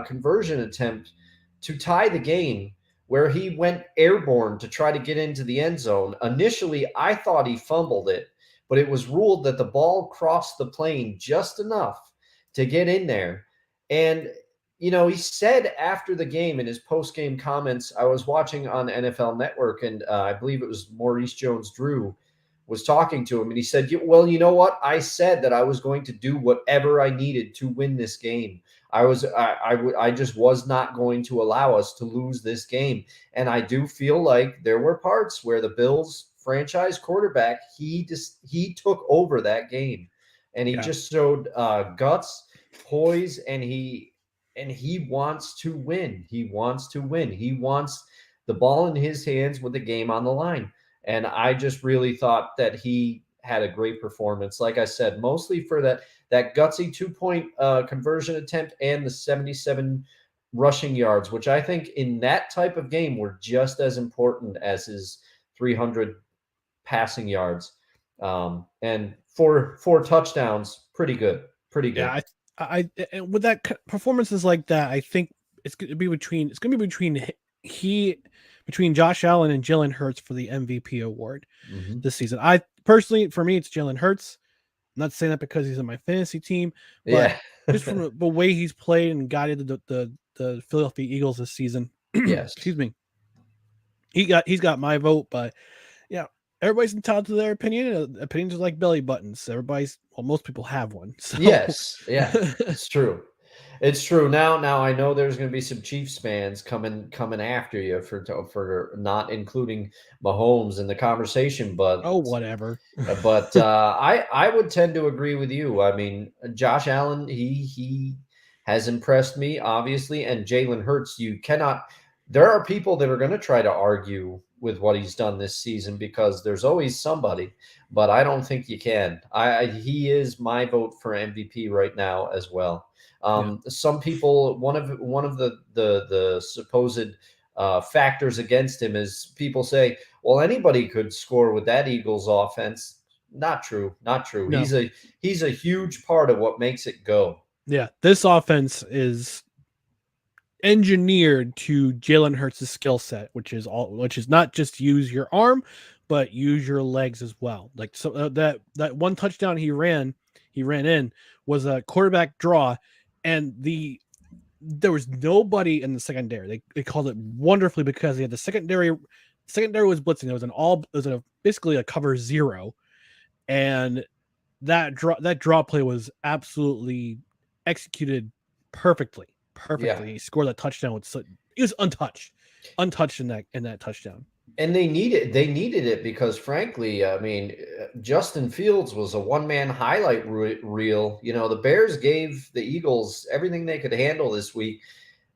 conversion attempt to tie the game, where he went airborne to try to get into the end zone. Initially, I thought he fumbled it, but it was ruled that the ball crossed the plane just enough to get in there. And, he said after the game in his post-game comments, I was watching on NFL Network, and I believe it was Maurice Jones-Drew was talking to him, and he said, well, you know what? I said that I was going to do whatever I needed to win this game. I just was not going to allow us to lose this game. And I do feel like there were parts where the Bills franchise quarterback, he took over that game, and he just showed guts, poise, and he wants to win. He wants to win. He wants the ball in his hands with the game on the line. And I just really thought that he had a great performance. Like I said, mostly for that gutsy 2-point conversion attempt and the 77 rushing yards, which I think in that type of game were just as important as his 300 passing yards. And four touchdowns, pretty good. Pretty good. Yeah, I with that performances like that, I think it's going to be between Josh Allen and Jalen Hurts for the MVP award this season. I personally, for me, it's Jalen Hurts. I'm not saying that because he's in my fantasy team, but just from the way he's played and guided the Philadelphia Eagles this season. Yes. Excuse me. He's got my vote, but yeah, everybody's entitled to their opinion. Opinions are like belly buttons. Most people have one. So. Yes. Yeah, it's true. It's true. Now I know there's going to be some Chiefs fans coming after you for not including Mahomes in the conversation, but whatever. But I would tend to agree with you. I mean, Josh Allen, he has impressed me, obviously, and Jalen Hurts. There are people that are going to try to argue with what he's done this season because there's always somebody, but I don't think you can. He is my vote for MVP right now as well. Some people, one of the supposed factors against him is people say, well, anybody could score with that Eagles offense. Not true. No. He's a huge part of what makes it go. Yeah, this offense is engineered to Jalen Hurts' skill set, which is not just use your arm, but use your legs as well. Like so that one touchdown he ran in was a quarterback draw, and there was nobody in the secondary. They called it wonderfully because they had the secondary was blitzing. It was basically a cover 0, and that draw play was absolutely executed perfectly. Yeah. He scored that touchdown he was untouched in that touchdown. And they needed it because, frankly, I mean, Justin Fields was a one-man highlight reel. The Bears gave the Eagles everything they could handle this week.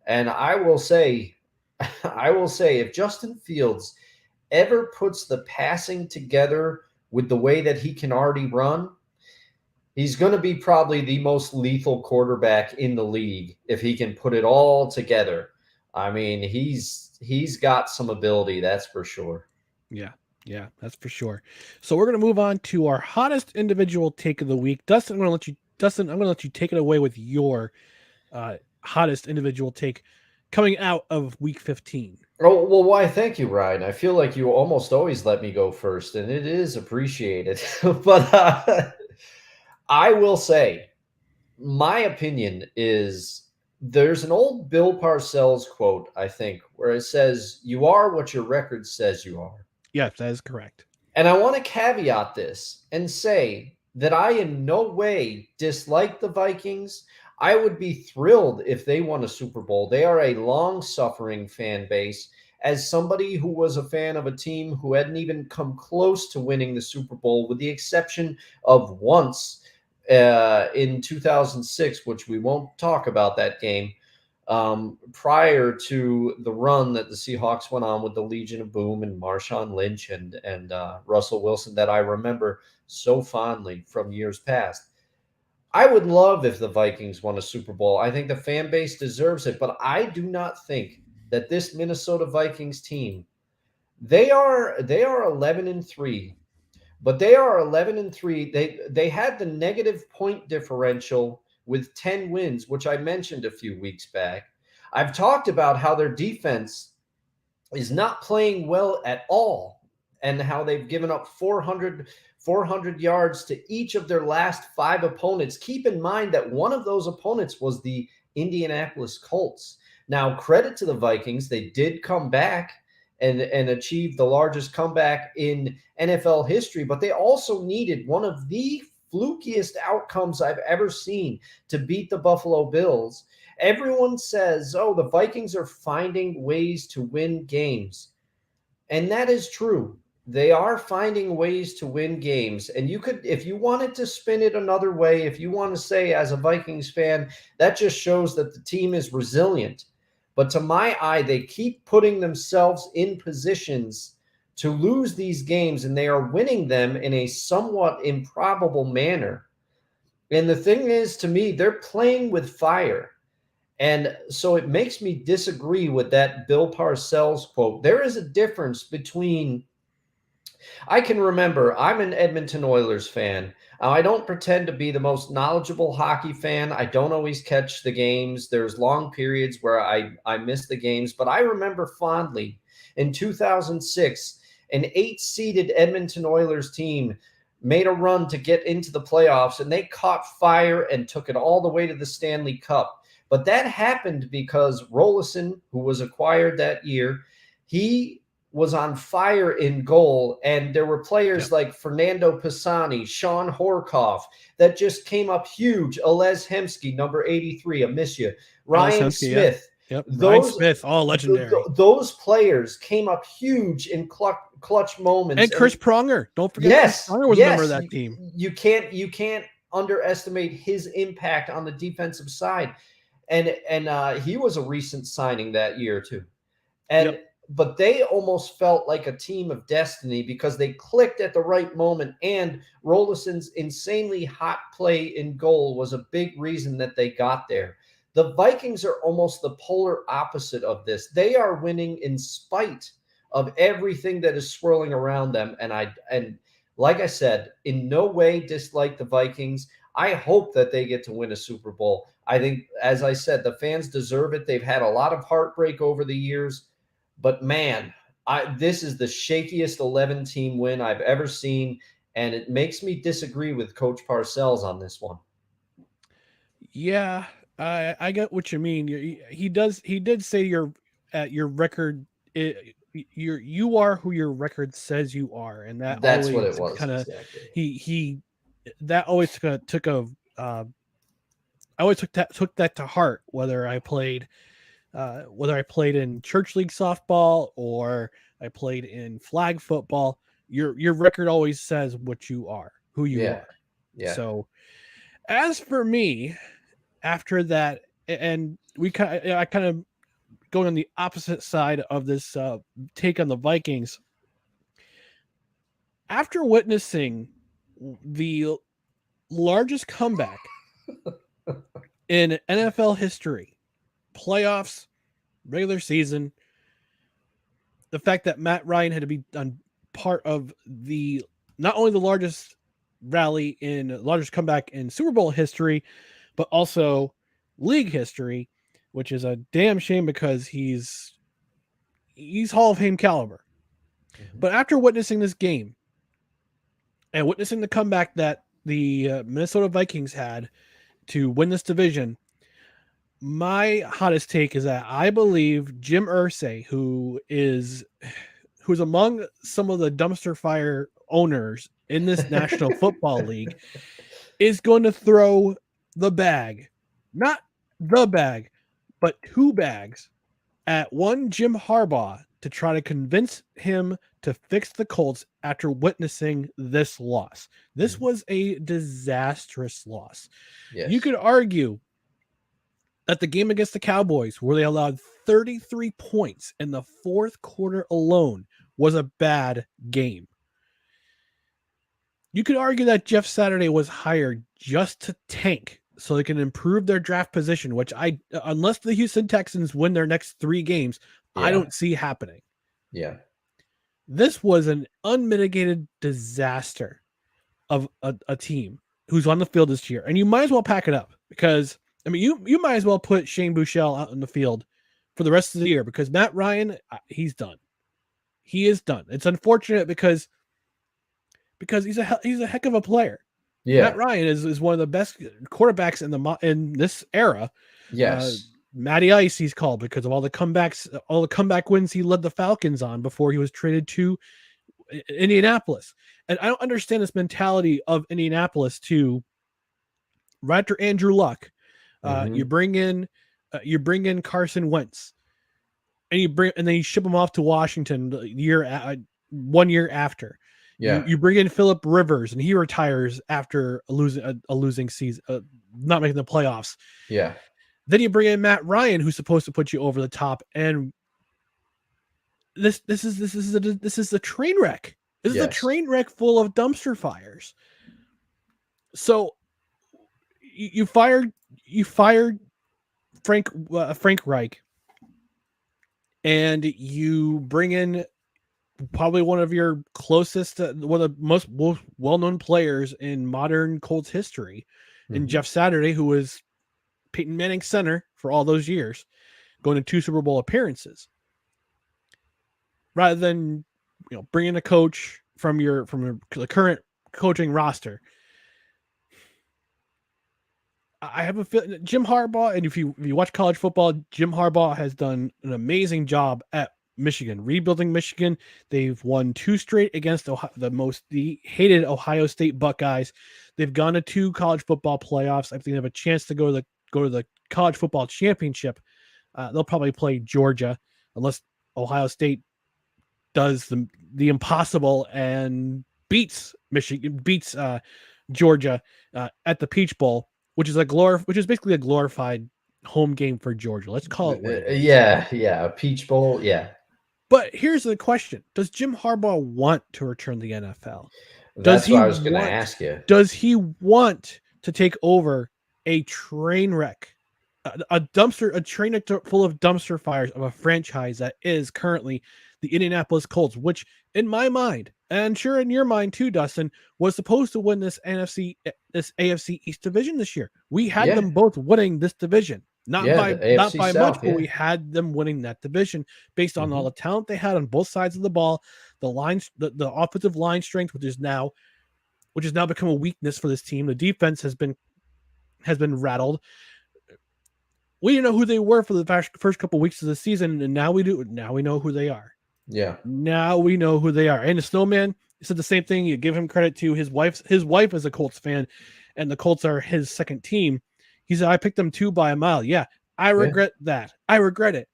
And I will say, if Justin Fields ever puts the passing together with the way that he can already run, he's going to be probably the most lethal quarterback in the league if he can put it all together. I mean, he's got some ability, that's for sure. Yeah, that's for sure. So we're going to move on to our hottest individual take of the week. Dustin, I'm going to let you take it away with your hottest individual take coming out of week 15. Oh, well, why? Thank you, Ryan. I feel like you almost always let me go first, and it is appreciated. But I will say, my opinion is there's an old Bill Parcells quote, I think, where it says, "You are what your record says you are." Yes, that is correct. And I want to caveat this and say that I in no way dislike the Vikings. I would be thrilled if they won a Super Bowl. They are a long-suffering fan base. As somebody who was a fan of a team who hadn't even come close to winning the Super Bowl, with the exception of once in 2006, which we won't talk about that game, prior to the run that the Seahawks went on with the Legion of Boom and Marshawn Lynch and Russell Wilson that I remember so fondly from years past. I would love if the Vikings won a Super Bowl. I think the fan base deserves it, but I do not think that this Minnesota Vikings team, they are 11-3, but they are 11-3. They had the negative point differential with 10 wins, which I mentioned a few weeks back. I've talked about how their defense is not playing well at all and how they've given up 400 yards to each of their last 5 opponents. Keep in mind that one of those opponents was the Indianapolis Colts. Now, credit to the Vikings. They did come back and achieve the largest comeback in NFL history, but they also needed one of the flukiest outcomes I've ever seen to beat the Buffalo Bills. Everyone says, oh, the Vikings are finding ways to win games. And that is true. They are finding ways to win games. And you could, if you wanted to spin it another way, if you want to say as a Vikings fan, that just shows that the team is resilient. But to my eye, they keep putting themselves in positions to lose these games, and they are winning them in a somewhat improbable manner. And the thing is, to me, they're playing with fire. And so it makes me disagree with that Bill Parcells quote. There is a difference between, I can remember, I'm an Edmonton Oilers fan. I don't pretend to be the most knowledgeable hockey fan. I don't always catch the games. There's long periods where I miss the games. But I remember fondly in 2006, an 8-seeded Edmonton Oilers team made a run to get into the playoffs, and they caught fire and took it all the way to the Stanley Cup. But that happened because Rolison, who was acquired that year, he was on fire in goal, and there were players like Fernando Pisani, Sean Horkoff, that just came up huge. Alez Hemsky, number 83, I miss you. Ryan Smith. Yeah. Ryan Smith, all legendary. Those players came up huge in clutch moments. And Chris Pronger. Don't forget Chris Pronger was a member of that team. You can't underestimate his impact on the defensive side. And he was a recent signing that year too. But they almost felt like a team of destiny because they clicked at the right moment, and Rolison's insanely hot play in goal was a big reason that they got there. The Vikings are almost the polar opposite of this. They are winning in spite of everything that is swirling around them. And like I said, in no way dislike the Vikings. I hope that they get to win a Super Bowl. I think, as I said, the fans deserve it. They've had a lot of heartbreak over the years. But man, this is the shakiest 11-team win I've ever seen, and it makes me disagree with Coach Parcells on this one. Yeah, I get what you mean. He did say your record. You are who your record says you are, and that's what it was. Kind of exactly. That always took I always took that to heart, whether I played in church league softball or I played in flag football. Your record always says what you are, who you are. Yeah. So as for me, after that, and I kind of going on the opposite side of this take on the Vikings. After witnessing the largest comeback in NFL history, playoffs, regular season, the fact that Matt Ryan had to be on part of the not only the largest largest comeback in Super Bowl history, but also league history, which is a damn shame because he's Hall of Fame caliber. Mhm. But after witnessing this game and witnessing the comeback that the Minnesota Vikings had to win this division, my hottest take is that I believe Jim Irsay, who's among some of the dumpster fire owners in this National Football League, is going to throw the bag, not the bag, but 2 bags at one Jim Harbaugh to try to convince him to fix the Colts after witnessing this loss. This was a disastrous loss. Yes. You could argue that the game against the Cowboys, where they allowed 33 points in the 4th quarter alone, was a bad game. You could argue that Jeff Saturday was hired just to tank so they can improve their draft position, which unless the Houston Texans win their next 3 games, I don't see happening. Yeah. This was an unmitigated disaster of a team who's on the field this year. And you might as well pack it up because, I mean, you might as well put Shane Buechele out in the field for the rest of the year because Matt Ryan, he's done. He is done. It's unfortunate because he's a heck of a player. Yeah. Matt Ryan is one of the best quarterbacks in this era. Yes. Matty Ice, he's called because of all the comeback wins he led the Falcons on before he was traded to Indianapolis. And I don't understand this mentality of Indianapolis to right after Andrew Luck. You bring in Carson Wentz, and then you ship him off to Washington 1 year after. Yeah. You bring in Phillip Rivers, and he retires after a losing season, not making the playoffs. Yeah. Then you bring in Matt Ryan, who's supposed to put you over the top, and this is a train wreck. This is a train wreck full of dumpster fires. So you fired Frank Reich, and you bring in probably one of your closest, one of the most well-known players in modern Colts history, in Jeff Saturday, who was Peyton Manning's center for all those years, going to 2 Super Bowl appearances. Rather than bringing a coach from the current coaching roster, I have a feeling Jim Harbaugh, and if you watch college football, Jim Harbaugh has done an amazing job at Michigan, rebuilding Michigan. They've won 2 straight against the hated Ohio State Buckeyes. They've gone to 2 college football playoffs. I think they have a chance to go to the college football championship. They'll probably play Georgia unless Ohio State does the impossible and beats Georgia at the Peach Bowl, which is basically a glorified home game for Georgia. Let's call it. Yeah, a Peach Bowl. Yeah. But here's the question: does Jim Harbaugh want to return to the NFL? That's what I was going to ask you. Does he want to take over a train wreck, a train wreck full of dumpster fires of a franchise that is currently the Indianapolis Colts, which in my mind, and I'm sure in your mind too, Dustin, was supposed to win this AFC East division this year. We had them both winning this division. Not by much, but we had them winning that division based on all the talent they had on both sides of the ball, the offensive line strength, which has now become a weakness for this team. The defense has been rattled. We didn't know who they were for the first couple of weeks of the season, and now we do. Now we know who they are. Yeah. Now we know who they are. And the Snowman said the same thing. You give him credit to his wife. His wife is a Colts fan, and the Colts are his second team. He said, I picked them 2 by a mile. Yeah, I regret that. I regret it.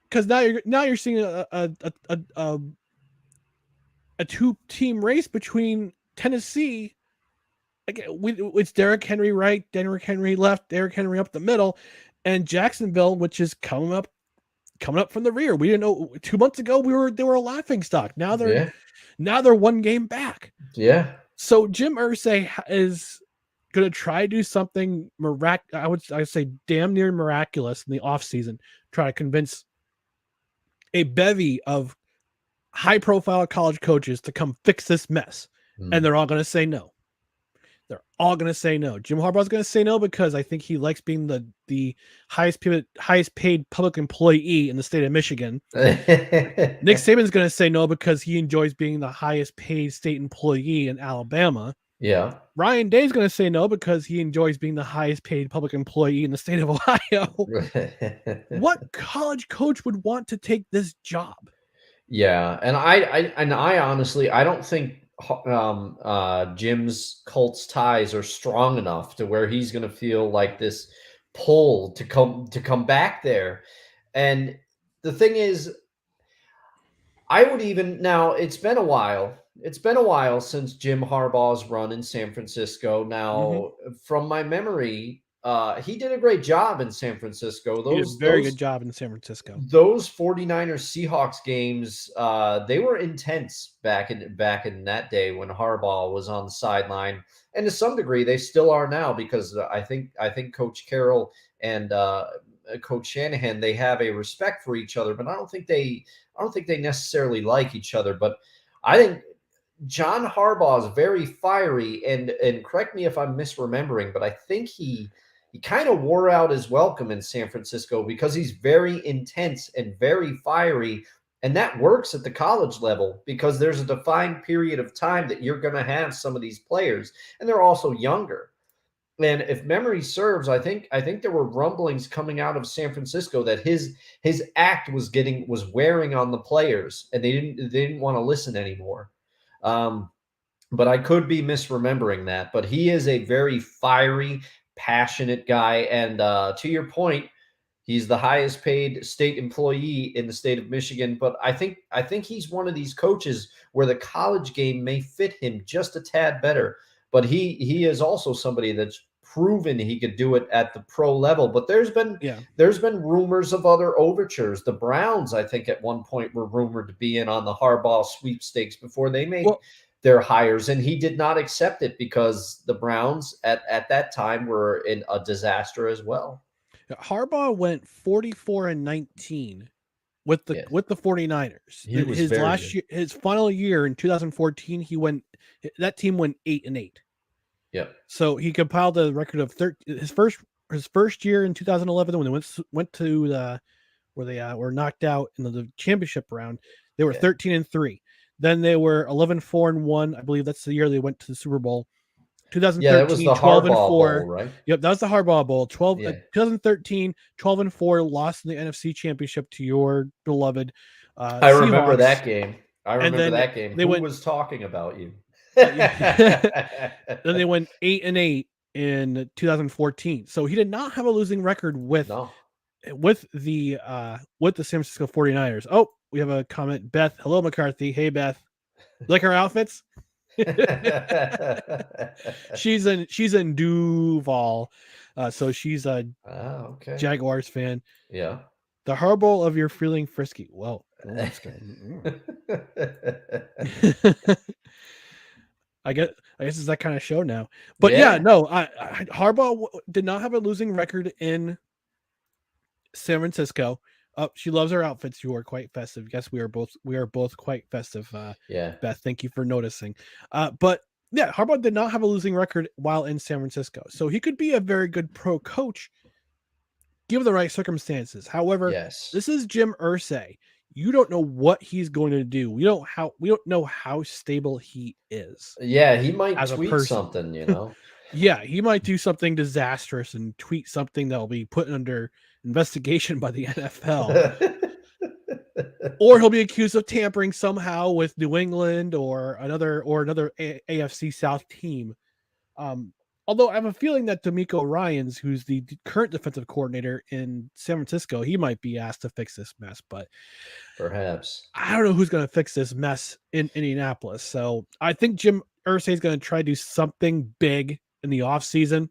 Because now you're seeing a 2-team race between Tennessee. Again, it's Derrick Henry right, Derrick Henry left, Derrick Henry up the middle, and Jacksonville, which is coming up from the rear. We didn't know 2 months ago they were a laughing stock. Now they're 1 game back. Yeah. So Jim Irsay going to try to do something I would say damn near miraculous in the offseason, try to convince a bevy of high-profile college coaches to come fix this mess. And they're all going to say no. They're all going to say no. Jim Harbaugh's going to say no because I think he likes being the highest paid public employee in the state of Michigan. Nick Saban's going to say no because he enjoys being the highest paid state employee in Alabama. Yeah. Ryan Day's going to say no because he enjoys being the highest paid public employee in the state of Ohio. What college coach would want to take this job? Yeah, and I honestly, I don't think Jim's Colts ties are strong enough to where he's going to feel like this pull to come back there. And the thing is, I would even now. It's been a while. It's been a while since Jim Harbaugh's run in San Francisco. Now, from my memory, he did a great job in San Francisco. He did a very good job in San Francisco. Those 49ers Seahawks games, they were intense back in that day when Harbaugh was on the sideline, and to some degree they still are now, because I think Coach Carroll and Coach Shanahan, they have a respect for each other, but I don't think they necessarily like each other. But I think John Harbaugh is very fiery, and correct me if I'm misremembering, but I think he kind of wore out his welcome in San Francisco because he's very intense and very fiery, and that works at the college level because there's a defined period of time that you're going to have some of these players, and they're also younger. And if memory serves, I think there were rumblings coming out of San Francisco that his act was wearing on the players, and they didn't want to listen anymore. But I could be misremembering that. But he is a very fiery, passionate guy. And to your point, he's the highest paid state employee in the state of Michigan. But I think he's one of these coaches where the college game may fit him just a tad better. But he is also somebody that's proven he could do it at the pro level. But there's been rumors of other overtures. The Browns, I think, at one point were rumored to be in on the Harbaugh sweepstakes before they made their hires, and he did not accept it because the Browns at that time were in a disaster as well. Harbaugh went 44-19 with the 49ers. His final year in 2014, that team went 8-8. Yeah. So he compiled a record of his first year in 2011 when they went to where they were knocked out in the championship round. They were 13-3. Then they were 11-4-1. I believe that's the year they went to the Super Bowl. 2013, that was the 12-4, Bowl, right? Yep, that was the Harbaugh Bowl. 2013, 12-4, lost in the NFC Championship to your beloved I remember Seahawks. That game. Who was talking about you? Then they went 8-8 in 2014. So he did not have a losing record with the San Francisco 49ers. Oh, we have a comment. Beth, hello McCarthy. Hey Beth. Like our outfits? She's in Duval. So she's a Jaguars fan. Yeah. The Harbaugh of your feeling frisky. Well, that's good. I guess it's that kind of show now. But Harbaugh did not have a losing record in San Francisco. She loves our outfits. You are quite festive. Yes, we are both quite festive. Beth, thank you for noticing. But yeah, Harbaugh did not have a losing record while in San Francisco, so he could be a very good pro coach, given the right circumstances. However, this is Jim Irsay. You don't know what he's going to do. We don't know how stable he is. Yeah, he might tweet something, Yeah, he might do something disastrous and tweet something that will be put under investigation by the NFL. Or he'll be accused of tampering somehow with New England or another AFC South team. Although I have a feeling that DeMeco Ryans, who's the current defensive coordinator in San Francisco, he might be asked to fix this mess, but perhaps I don't know who's going to fix this mess in Indianapolis. So I think Jim Irsay is going to try to do something big in the offseason.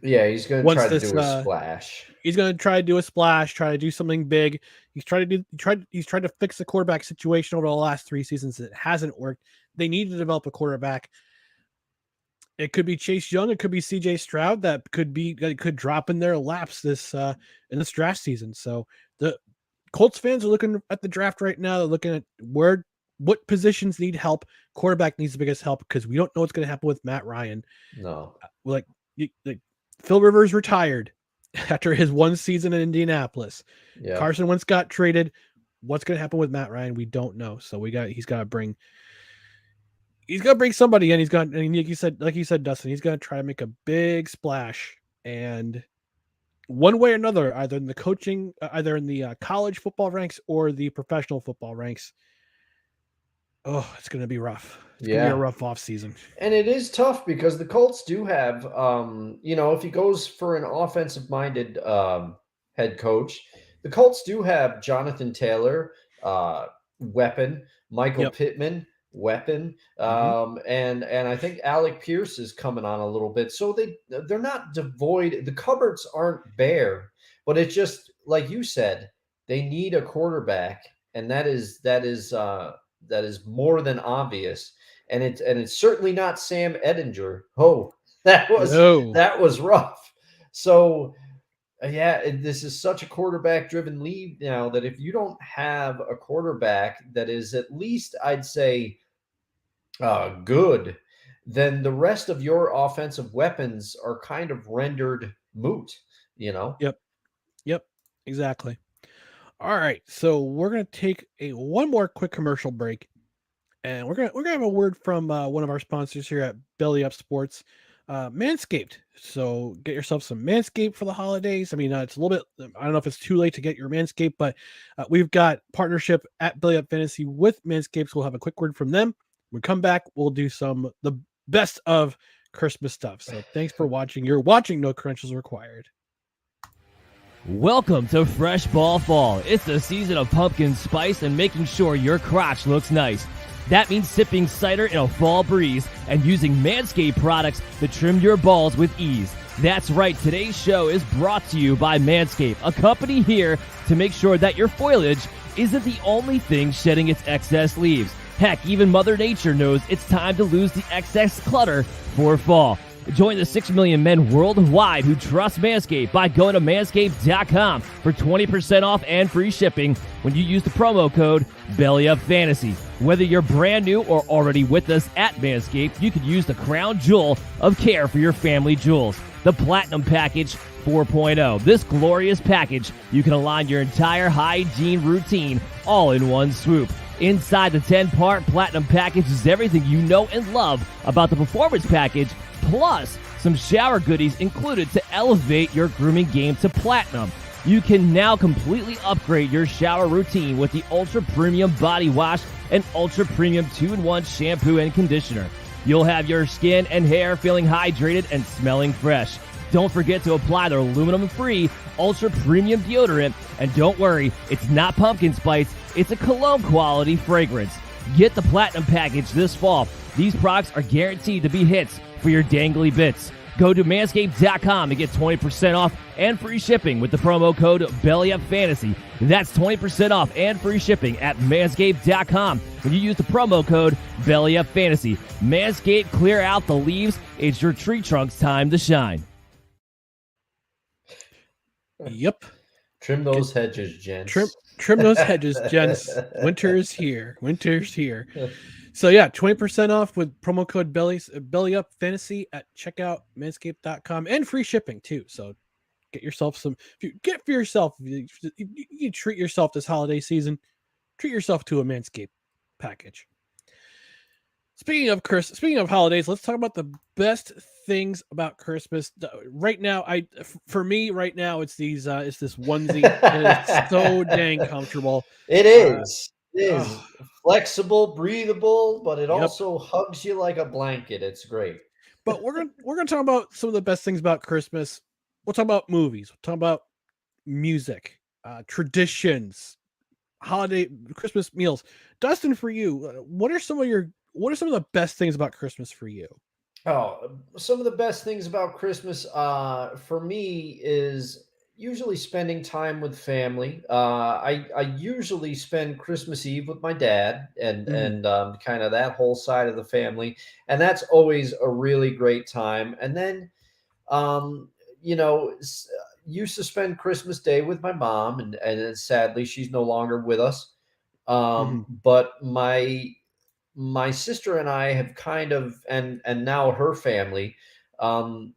Yeah, he's going to try to do a splash. He's going to try to do a splash, try to do something big. He's tried to fix the quarterback situation over the last 3 seasons. It hasn't worked. They need to develop a quarterback. It could be Chase Young. It could be CJ Stroud. That could drop in their laps this in this draft season. So the Colts fans are looking at the draft right now. They're looking at what positions need help. Quarterback needs the biggest help because we don't know what's going to happen with Matt Ryan. No, Like Phil Rivers retired after his one season in Indianapolis. yeah, Carson Wentz got traded. What's going to happen with Matt Ryan? We don't know. So he's got to bring somebody in. And like you said, Dustin, he's going to try to make a big splash. And one way or another, either in the college football ranks or the professional football ranks. Oh, it's going to be rough. It's going to be a rough off season. And it is tough because the Colts do have, if he goes for an offensive minded head coach, the Colts do have Jonathan Taylor, weapon, Michael Pittman, weapon, and I think Alec Pierce is coming on a little bit. So they're not devoid. The cupboards aren't bare, but it's just like you said, they need a quarterback, and that is more than obvious. And it's certainly not Sam Edinger. Oh, that was rough. So this is such a quarterback-driven league now that if you don't have a quarterback that is at least, I'd say, good, then the rest of your offensive weapons are kind of rendered moot. Yep, exactly. All right, so we're gonna take one more quick commercial break, and we're gonna have a word from one of our sponsors here at Belly Up Sports. Manscaped. So get yourself some Manscaped for the holidays. I mean, it's a little bit, I don't know if it's too late to get your Manscaped, but we've got partnership at Belly Up Fantasy with Manscaped. So we'll have a quick word from them. When we come back, we'll do the best of Christmas stuff. So thanks for watching. You're watching No Credentials Required. Welcome to Fresh Ball Fall. It's the season of pumpkin spice and making sure your crotch looks nice. That means sipping cider in a fall breeze and using Manscaped products to trim your balls with ease. That's right, today's show is brought to you by Manscaped, a company here to make sure that your foliage isn't the only thing shedding its excess leaves. Heck, even Mother Nature knows it's time to lose the excess clutter for fall. Join the 6 million men worldwide who trust Manscaped by going to manscaped.com for 20% off and free shipping when you use the promo code BELLYUPFANTASY. Whether you're brand new or already with us at Manscaped, you could use the crown jewel of care for your family jewels, the Platinum Package 4.0. This glorious package, you can align your entire hygiene routine all in one swoop. Inside the 10-part Platinum Package is everything you know and love about the Performance Package, plus some shower goodies included to elevate your grooming game to platinum. You can now completely upgrade your shower routine with the Ultra Premium Body Wash and Ultra Premium 2-in-1 Shampoo and Conditioner. You'll have your skin and hair feeling hydrated and smelling fresh. Don't forget to apply their aluminum-free Ultra Premium Deodorant. And don't worry, it's not pumpkin spice, it's a cologne-quality fragrance. Get the Platinum Package this fall. These products are guaranteed to be hits for your dangly bits. Go to manscaped.com and get 20% off and free shipping with the promo code BELLYUPFANTASY. That's 20% off and free shipping at manscaped.com when you use the promo code BELLYUPFANTASy. Manscaped, clear out the leaves. It's your tree trunk's time to shine. Yep. Trim those hedges, gents. Trim those hedges, gents. Winter is here. So yeah, 20% off with promo code Belly Up Fantasy at checkout, manscaped.com, and free shipping too. So get yourself you treat yourself this holiday season, treat yourself to a Manscaped package. Speaking of holidays, let's talk about the best things about Christmas. Right now, for me, it's this onesie. It's so dang comfortable. It is. Flexible, breathable, but it also hugs you like a blanket. It's great. But we're gonna talk about some of the best things about Christmas. We'll talk about movies. We'll talk about music, traditions, holiday Christmas meals. Dustin, for you, what are some of the best things about Christmas for you? Oh, some of the best things about Christmas for me is, usually spending time with family. I usually spend Christmas Eve with my dad and kind of that whole side of the family, and that's always a really great time. And then um, used to spend Christmas Day with my mom, and sadly she's no longer with us. Mhm. But my sister and I have kind of, and now her family,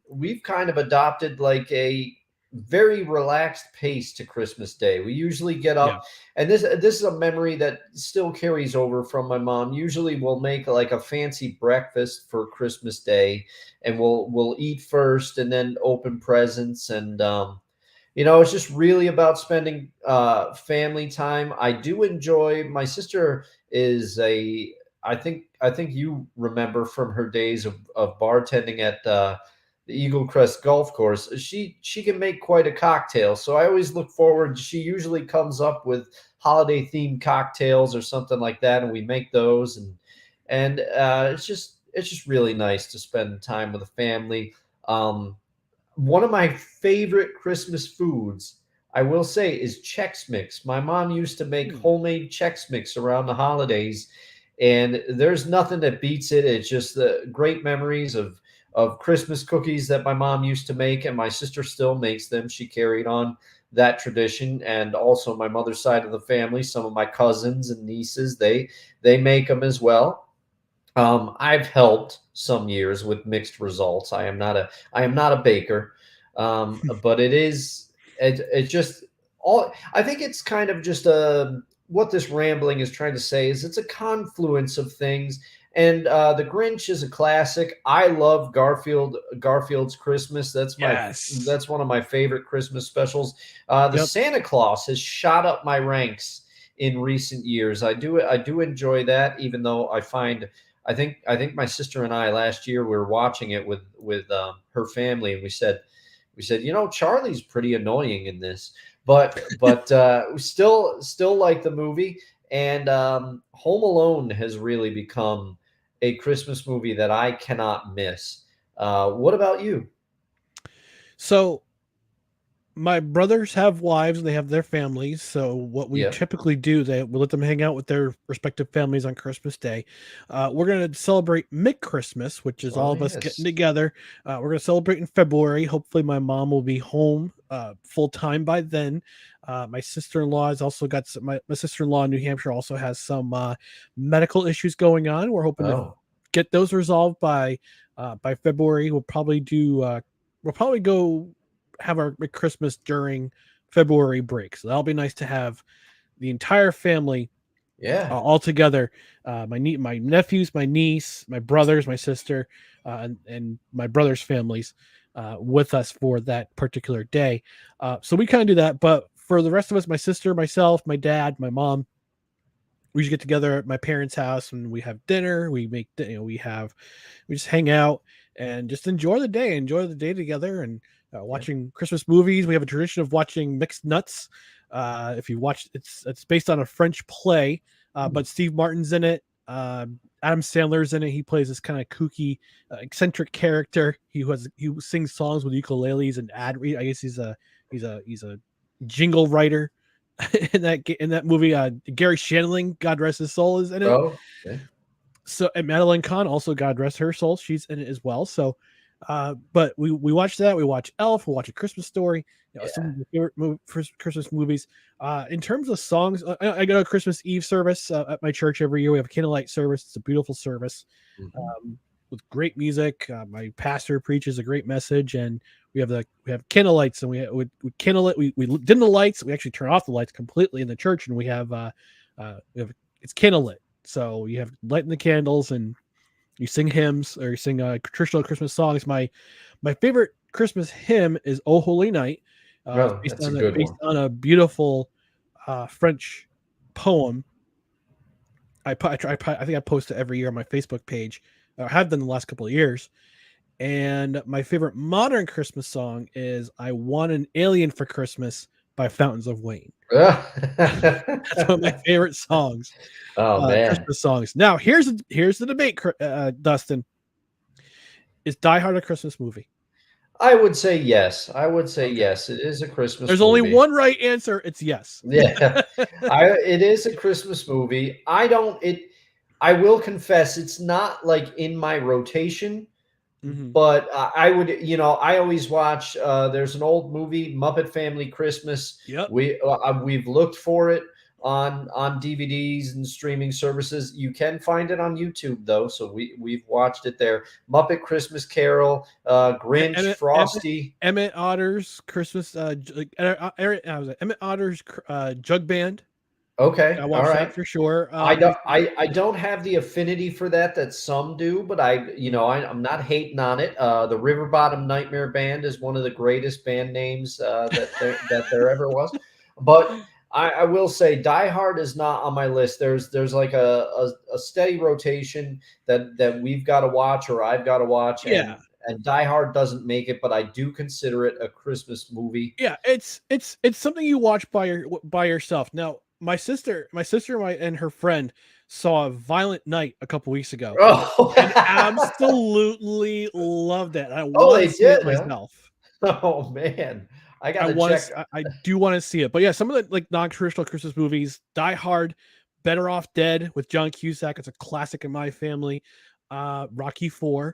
we've kind of adopted like a very relaxed pace to Christmas Day. We usually get Yeah. up, and this is a memory that still carries over from my mom. Usually, we'll make like a fancy breakfast for Christmas Day, and we'll eat first, and then open presents, and it's just really about spending family time. I do enjoy. My sister is a. I think you remember from her days of bartending at the Eagle Crest Golf Course. She can make quite a cocktail, so I always look forward. She usually comes up with holiday themed cocktails or something like that, and we make those, and it's just really nice to spend time with the family. Um, One of my favorite Christmas foods, I will say, is Chex Mix. My mom used to make Hmm. homemade Chex Mix around the holidays, and there's nothing that beats it. It's just the great memories of Christmas cookies that my mom used to make, and my sister still makes them. She carried on that tradition, and also my mother's side of the family, some of my cousins and nieces, they make them as well. I've helped some years with mixed results. I am not a baker, but it just all. I think it's kind of just what this rambling is trying to say is it's a confluence of things. And The Grinch is a classic. I love Garfield's Christmas. Yes. That's one of my favorite Christmas specials. The Yep. Santa Claus has shot up my ranks in recent years. I do enjoy that, even though I think my sister and I last year we were watching it with her family, and we said Charlie's pretty annoying in this, but we still like the movie. And Home Alone has really become a Christmas movie that I cannot miss. What about you? So my brothers have wives and they have their families. So what we Yeah. typically do, we let them hang out with their respective families on Christmas Day. We're going to celebrate mid Christmas, which is all Oh of us getting yes. together. We're going to celebrate in February. Hopefully, my mom will be home full time by then. My sister in law has also got my sister in law in New Hampshire also has some medical issues going on. We're hoping to Oh. get those resolved by February. We'll probably go have our Christmas during February break. So that'll be nice to have the entire family Yeah. all together. My nephews, my niece, my brothers, my sister, and my brother's families with us for that particular day. So we kind of do that. But for the rest of us, my sister, myself, my dad, my mom, we just get together at my parents' house and we have dinner. We just hang out and just enjoy the day together and Yeah. watching Christmas movies. We have a tradition of watching Mixed Nuts. If you watch, it's based on a French play, Hmm. but Steve Martin's in it. Adam Sandler's in it. He plays this kind of kooky, eccentric character. He sings songs with ukuleles and ad read. I guess he's a jingle writer in that movie. Gary Shandling, God rest his soul, is in it. Oh. Okay. So and Madeline Kahn, also God rest her soul, she's in it as well. So but we watch that. We watch Elf. We watch A Christmas Story. Some Yeah. of my favorite Christmas movies. In terms of songs, I go to a Christmas Eve service at my church every year. We have a candlelight service. It's a beautiful service Mhm. with great music. My pastor preaches a great message, and we have candlelights, and we candle it. We dim the lights. We actually turn off the lights completely in the church, and we have it's candlelit. So you have lighting the candles and you sing hymns or you sing traditional Christmas songs. My favorite Christmas hymn is "O Holy Night." It's Oh, that's a good based one. on a beautiful French poem. I think I post it every year on my Facebook page. I have done the last couple of years. And my favorite modern Christmas song is "I Want an Alien for Christmas" by Fountains of Wayne. That's one of my favorite songs, Oh man. Christmas songs. Now here's the debate, Dustin. Is Die Hard a Christmas movie? I would say yes. I would say Okay. yes. It is a Christmas There's movie. only one right answer. It's yes. Yeah. It is a Christmas movie. I will confess it's not like in my rotation, Mhm. but I would, I always watch there's an old movie, Muppet Family Christmas. Yep. We've looked for it on DVDs and streaming services. You can find it on YouTube though, so we've watched it there. Muppet Christmas Carol, Grinch, Frosty. Emmett Otter's Christmas. Emmett Otter's Jug Band. Okay, I all watched that right. for sure. I don't have the affinity for that some do, but I'm not hating on it. The River Bottom Nightmare Band is one of the greatest band names that there ever was. But I will say Die Hard is not on my list. There's like a steady rotation that we've got to watch or I've got to watch, Yeah. and Die Hard doesn't make it, but I do consider it a Christmas movie. Yeah, it's something you watch by yourself. Now, my sister and her friend saw Violent Night a couple weeks ago Oh, and absolutely loved it. I Oh, want they to see it did, huh? myself. Oh man, I I gotta want check. to. I do want to see it. But yeah, some of the like non-traditional Christmas movies: Die Hard, Better Off Dead with John Cusack. It's a classic in my family. Rocky IV.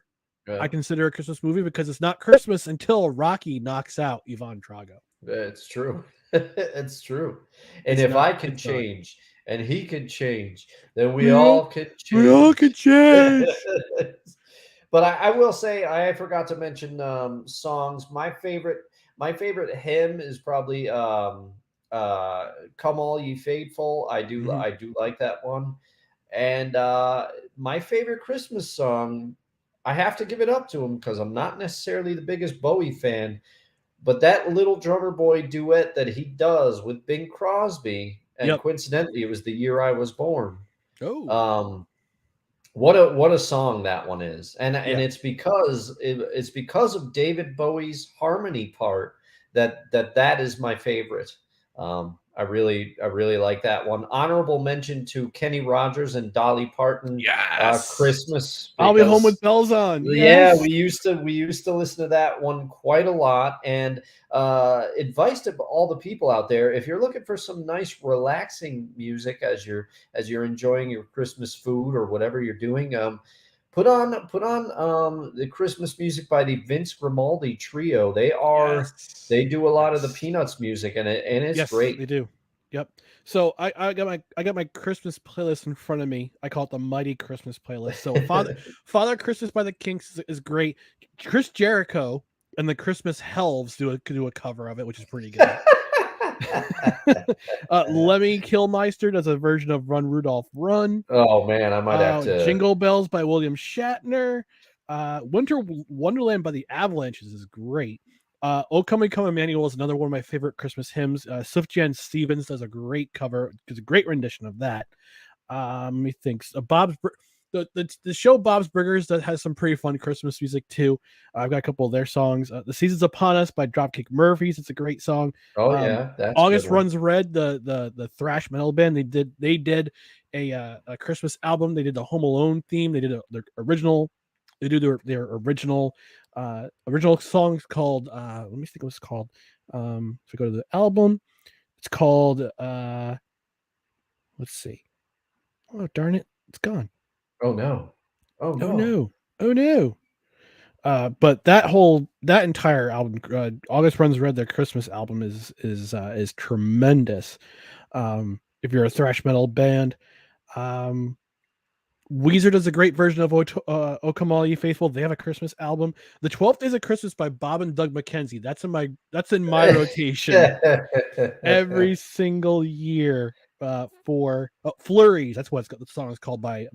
I consider a Christmas movie because it's not Christmas until Rocky knocks out Ivan Drago. It's true. It's true. And It's if not- I can it's not. change and he can change, then we We all can We all could change. change. But I will say I forgot to mention songs. My favorite hymn is probably "Come All Ye Faithful." Mhm. I do like that one. And my favorite Christmas song, I have to give it up to him because I'm not necessarily the biggest Bowie fan, but that Little Drummer Boy duet that he does with Bing Crosby, and Yep. coincidentally, it was the year I was born. Oh. Um, what a song that one is, and Yeah. it's it's because of David Bowie's harmony part that is my favorite. I really like that one. Honorable mention to Kenny Rogers and Dolly Parton, Yes. Christmas. I'll be home Because with bells on. yeah, Yes. we used to listen to that one quite a lot. And advice to all the people out there: if you're looking for some nice, relaxing music as you're enjoying your Christmas food or whatever you're doing, put on the Christmas music by the Vince Grimaldi Trio. Yes. They do a lot of the Peanuts music, and it's Yes, great. they do. Yep. So I got my Christmas playlist in front of me. I call it the Mighty Christmas playlist. So Father Christmas by the Kinks is great. Chris Jericho and the Christmas Helves do a cover of it, which is pretty good. Lemmy Kilmister does a version of Run Rudolph Run. Oh man, I might have to. Jingle Bells by William Shatner. Winter Wonderland by the Avalanches is great. "O Come, Come Emmanuel" is another one of my favorite Christmas hymns. Sufjan Stevens does a great cover, does a great rendition of that. Let me think. The show Bob's Burgers that has some pretty fun Christmas music too. I've got a couple of their songs. "The Season's Upon Us" by Dropkick Murphys. It's a great song. Oh yeah, that's a August good one. Runs Red, the thrash metal band. They did a Christmas album. They did the Home Alone theme. They did their original. They do their original songs called. Let me think what it's called. If we go to the album, it's called. Let's see. Oh darn it, it's gone. Oh no. Oh no. Oh no. Oh no. But that entire album, August Runs Red, their Christmas album is tremendous. If you're a thrash metal band, Weezer does a great version of "O Come All Ye Faithful." They have a Christmas album. "The 12 Days of Christmas" by Bob and Doug McKenzie. That's in my rotation every single year. For Flurries, that's what the song is called by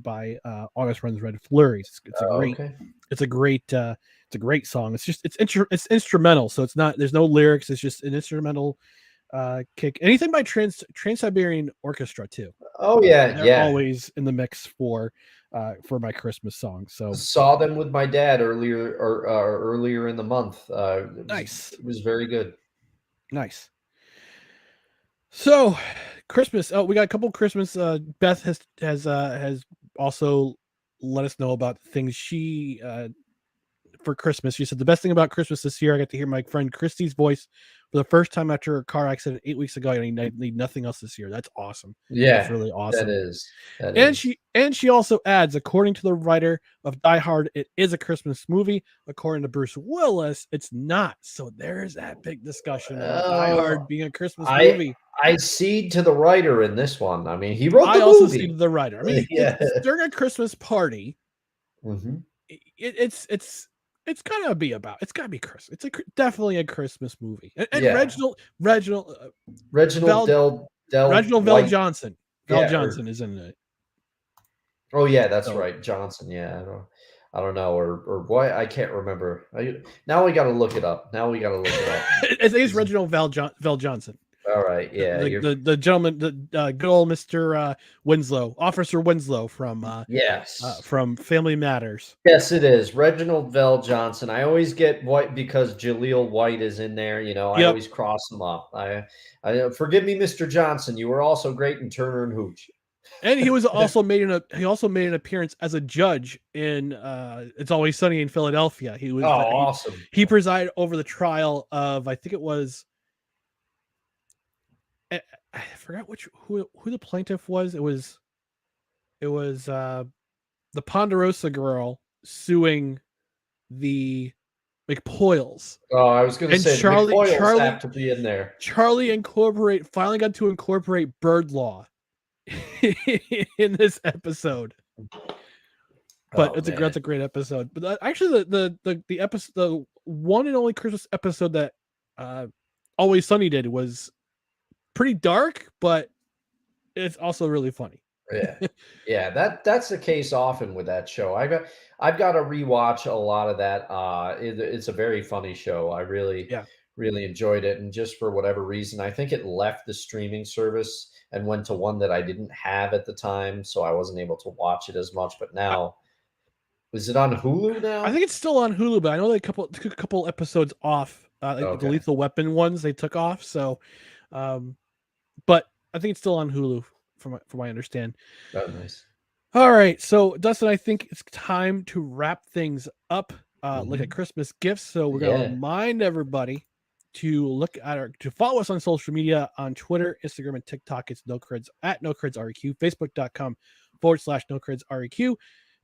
August Runs Red. Flurries. It's a great. Okay. It's a great song. It's instrumental, so it's not. There's no lyrics. It's just an instrumental kick. Anything by Trans-Siberian Orchestra too. Oh yeah, They're yeah. always in the mix for my Christmas songs. So Saw them with my dad earlier in the month. Nice. It was very good. Nice. So Christmas. Oh, we got a couple Christmas. Beth has also let us know about things she for Christmas. She said the best thing about Christmas this year, I got to hear my friend Christy's voice for the first time after her car accident 8 weeks ago. I need nothing else this year. That's awesome. Yeah, that's really awesome. That is. And she also adds, according to the writer of Die Hard, it is a Christmas movie. According to Bruce Willis, it's not. So there's that big discussion of Die Hard being a Christmas movie. I cede to the writer in this one. I mean, he wrote the movie. I also cede to the writer. I mean, it's during a Christmas party. Mm-hmm. It's gotta be Christmas. It's definitely a Christmas movie. And Reginald Vell Johnson. Johnson is in it. Oh yeah, that's right, Johnson. Yeah, I don't know, or why I can't remember. Now we got to look it up. His name is Reginald Vell Johnson. All right, yeah, the gentleman, the good old Mr. Winslow, Officer Winslow from from Family Matters. Yes, it is Reginald Vell Johnson. I always get White because Jaleel White is in there. You know, I always cross them up. I forgive me, Mr. Johnson. You were also great in Turner and Hooch. And he also made an appearance as a judge in It's Always Sunny in Philadelphia. He was awesome. He presided over the trial of, I think it was, I forgot who the plaintiff was. It was the Ponderosa girl suing the McPoyles. Oh, I was going to say Charlie have to be in there. Charlie finally got to incorporate bird law in this episode. But that's a great episode. But actually, the episode, the one and only Christmas episode that Always Sunny did was pretty dark, but it's also really funny. Yeah. That's the case often with that show. I've got to rewatch a lot of that. It's a very funny show. I really enjoyed it, and just for whatever reason, I think it left the streaming service and went to one that I didn't have at the time, so I wasn't able to watch it as much. But now, is it on Hulu now? I think it's still on Hulu, but I know they took a couple episodes off. The Lethal Weapon ones they took off. So, but I think it's still on Hulu, from what I understand. Oh, nice. All right, so Dustin, I think it's time to wrap things up, like a Christmas gift. So we're gonna remind everybody to to follow us on social media on Twitter, Instagram, and TikTok. It's NoCreds at NoCredsREQ, Facebook.com/NoCredsREQ,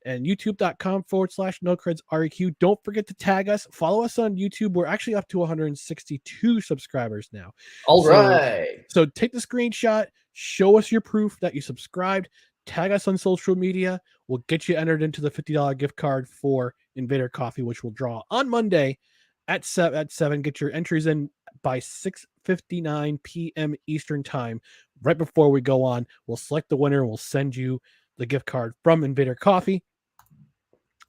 and YouTube.com/NoCredsREQ. Don't forget to tag us. Follow us on YouTube. We're actually up to 162 subscribers now. All right. So take the screenshot, show us your proof that you subscribed, tag us on social media. We'll get you entered into the $50 gift card for Invader Coffee, which we'll draw on Monday at 7. Get your entries in by 6:59 p.m. Eastern time. Right before we go on, we'll select the winner and we'll send you the gift card from Invader Coffee.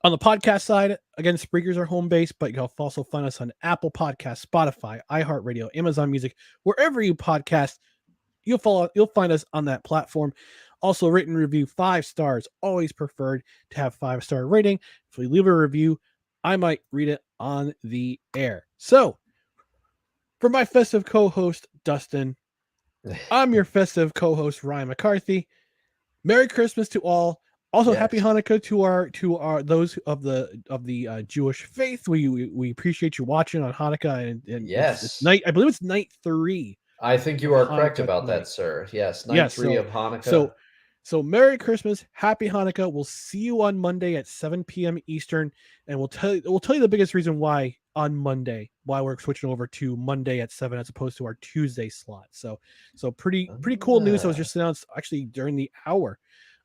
On the podcast side, again, Spreaker's our home base, but you'll also find us on Apple Podcasts, Spotify, iHeartRadio, Amazon Music, wherever you podcast. You'll find us on that platform. Also, written review 5 stars, always preferred to have 5-star rating. If we leave a review, I might read it on the air. So, for my festive co-host Dustin, I'm your festive co-host Ryan McCarthy. Merry Christmas to all. Also, Happy Hanukkah to our those of the Jewish faith. We appreciate you watching on Hanukkah, and it's night. I believe it's night 3. I think you are correct about that, sir. Yes, night 3 of Hanukkah. So Merry Christmas, Happy Hanukkah. We'll see you on Monday at 7 p.m. Eastern, and we'll tell you the biggest reason why on Monday, why we're switching over to Monday at 7 as opposed to our Tuesday slot. So pretty cool news that was just announced actually during the hour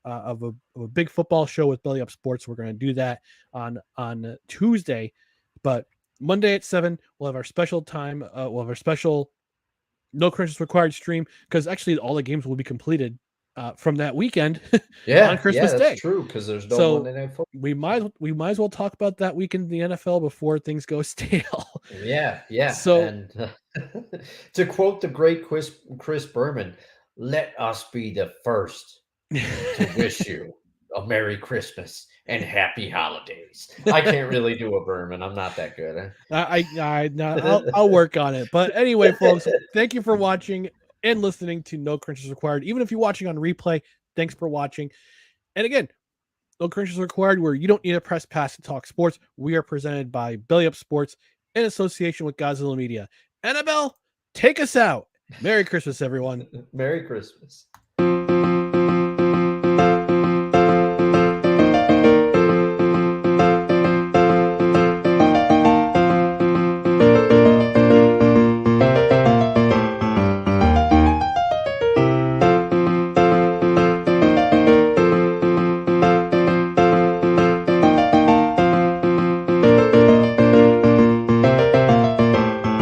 of a big football show with Belly Up Sports. We're going to do that on Tuesday, but Monday at 7 we'll have our special time. We'll have our special No Christmas Required stream, because actually all the games will be completed from that weekend. On Christmas Day. True, because there's no Monday Night Football. We might as well talk about that weekend in the NFL before things go stale. Yeah. So, and to quote the great Chris Berman, "Let us be the first to wish you a Merry Christmas and Happy Holidays." I can't really do a Berman. I'm not that good. I'll work on it. But anyway, folks, thank you for watching and listening to No Crunches Required. Even if you're watching on replay, thanks for watching. And again, No credentials required, where you don't need a press pass to talk sports. We are presented by Belly Up Sports in association with Godzilla Media. Annabelle, take us out. Merry Christmas, everyone. Merry Christmas.